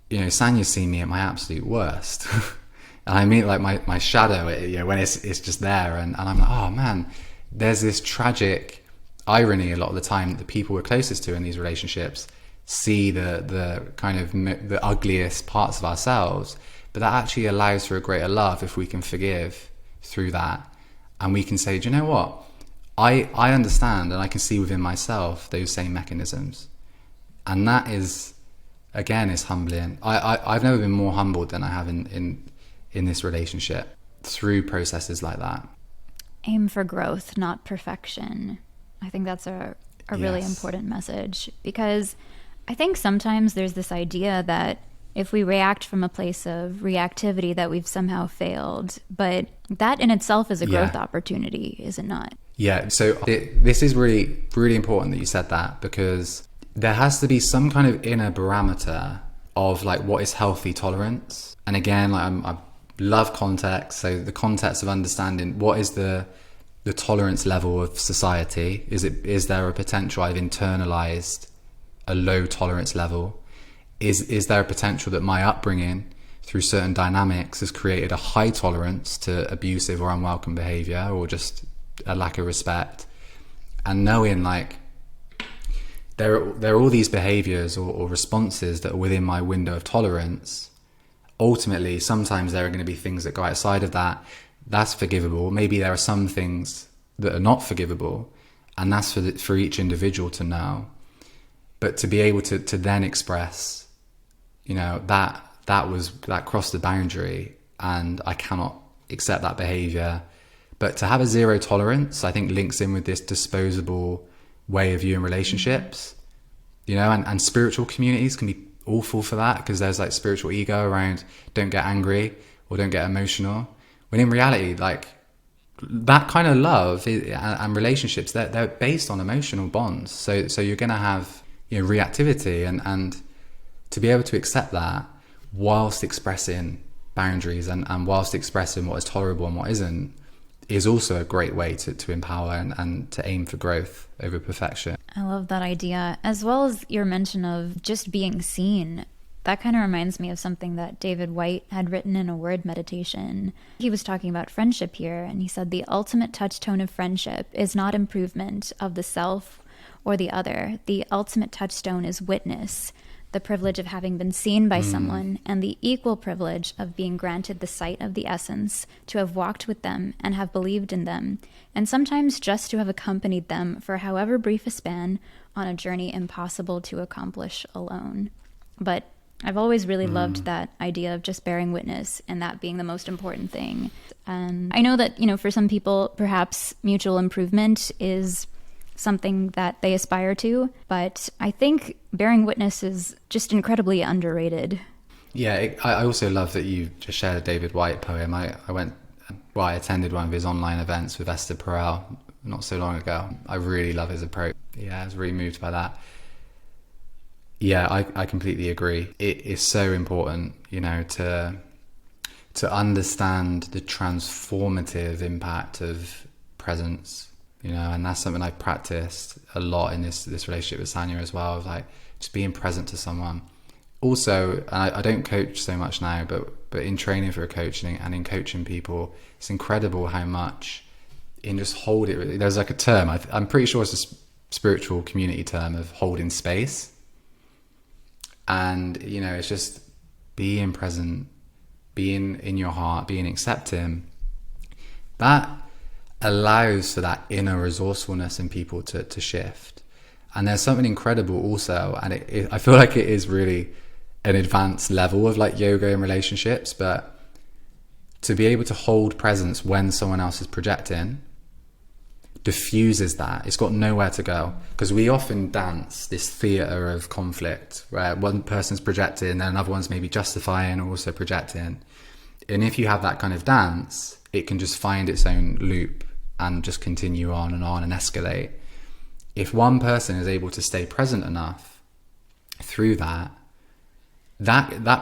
you know, Sanya's seen me at my absolute worst. And I mean like my shadow, you know, when it's just there, and I'm like, oh man, there's this tragic irony a lot of the time that the people we're closest to in these relationships see the kind of the ugliest parts of ourselves, but that actually allows for a greater love if we can forgive through that, and we can say, do you know what? I understand, and I can see within myself those same mechanisms, and that is, again, is humbling. I've never been more humbled than I have in this relationship through processes like that. Aim for growth, not perfection. I think that's a really important message, because I think sometimes there's this idea that if we react from a place of reactivity that we've somehow failed, but that in itself is a growth opportunity, is it not? Yeah, so this is really, really important that you said that, because there has to be some kind of inner barometer of like what is healthy tolerance. And again, like I love context. So the context of understanding what is the tolerance level of society. Is there a potential I've internalized a low tolerance level? Is there a potential that my upbringing through certain dynamics has created a high tolerance to abusive or unwelcome behavior, or just a lack of respect? And knowing like there are all these behaviors or responses that are within my window of tolerance. Ultimately, sometimes there are going to be things that go outside of that. That's forgivable. Maybe there are some things that are not forgivable, and that's for each individual to know. But to be able to then express, you know, that crossed the boundary, and I cannot accept that behavior. But to have a zero tolerance, I think links in with this disposable way of viewing relationships, you know, and spiritual communities can be awful for that, because there's like spiritual ego around don't get angry or don't get emotional, when in reality, like that kind of love and relationships, they're based on emotional bonds. So you're going to have, you know, reactivity, and to be able to accept that whilst expressing boundaries and whilst expressing what is tolerable and what isn't, is also a great way to empower and to aim for growth over perfection. I love that idea, as well as your mention of just being seen. That kind of reminds me of something that David Whyte had written in a word meditation. He was talking about friendship here, and he said the ultimate touchstone of friendship is not improvement of the self or the other. The ultimate touchstone is witness, the privilege of having been seen by someone, and the equal privilege of being granted the sight of the essence, to have walked with them and have believed in them, and sometimes just to have accompanied them for however brief a span on a journey impossible to accomplish alone. But I've always really loved that idea of just bearing witness and that being the most important thing. And I know that, you know, for some people, perhaps mutual improvement is something that they aspire to, but I think bearing witness is just incredibly underrated. Yeah, I also love that you just shared a David Whyte poem. I attended one of his online events with Esther Perel not so long ago. I really love his approach. Yeah, I was really moved by that. Yeah, I completely agree. It is so important, you know, to understand the transformative impact of presence, you know, and that's something I practiced a lot in this relationship with Sanya as well, of like just being present to someone. Also, I don't coach so much now, but in training for a coach and in coaching people, it's incredible how much in just hold it. There's like a term, I'm pretty sure it's a spiritual community term of holding space. And, you know, it's just being present, being in your heart, being accepting. That allows for that inner resourcefulness in people to shift. And there's something incredible also, and I feel like it is really an advanced level of like yoga and relationships, but to be able to hold presence when someone else is projecting diffuses that. It's got nowhere to go, because we often dance this theater of conflict where one person's projecting and then another one's maybe justifying or also projecting. And if you have that kind of dance, it can just find its own loop and just continue on and escalate. If one person is able to stay present enough through that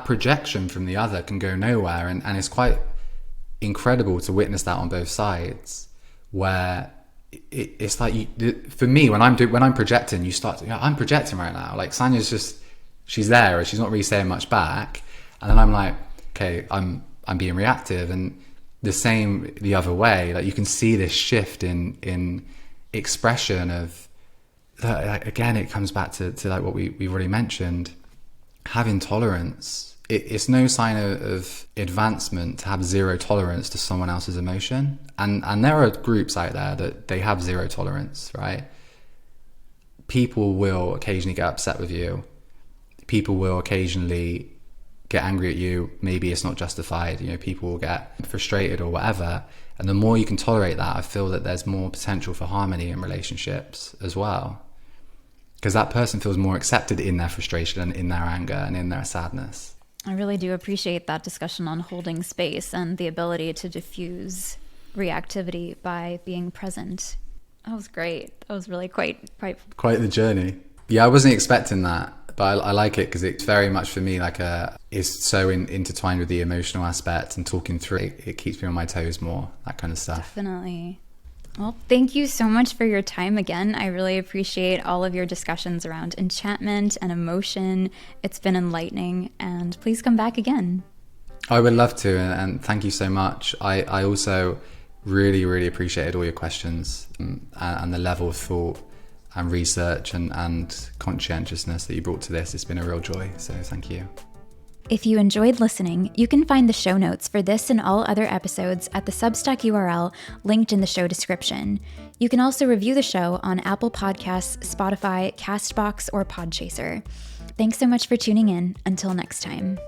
projection from the other can go nowhere, and it's quite incredible to witness that on both sides, where it's like for me, when I'm projecting, you start to, you know, I'm projecting right now, like Sanya's she's there and she's not really saying much back, and then I'm like, okay, I'm being reactive. And the same the other way, like you can see this shift in expression of again, it comes back to like what we've already mentioned, having tolerance. It's no sign of advancement to have zero tolerance to someone else's emotion. And there are groups out there that they have zero tolerance, right? People will occasionally get upset with you. People will occasionally get angry at you. Maybe it's not justified. You know, people will get frustrated or whatever. And the more you can tolerate that, I feel that there's more potential for harmony in relationships as well. Because that person feels more accepted in their frustration and in their anger and in their sadness. I really do appreciate that discussion on holding space and the ability to diffuse reactivity by being present. That was great. That was really quite. Quite the journey. Yeah, I wasn't expecting that, but I like it because it's very much for me like is so intertwined with the emotional aspect, and talking through it, it keeps me on my toes more, that kind of stuff. Definitely. Well, thank you so much for your time again. I really appreciate all of your discussions around enchantment and emotion. It's been enlightening, and please come back again. I would love to, and thank you so much. I also really, really appreciated all your questions and the level of thought and research and conscientiousness that you brought to this. It's been a real joy, so thank you. If you enjoyed listening, you can find the show notes for this and all other episodes at the Substack URL linked in the show description. You can also review the show on Apple Podcasts, Spotify, Castbox, or Podchaser. Thanks so much for tuning in. Until next time.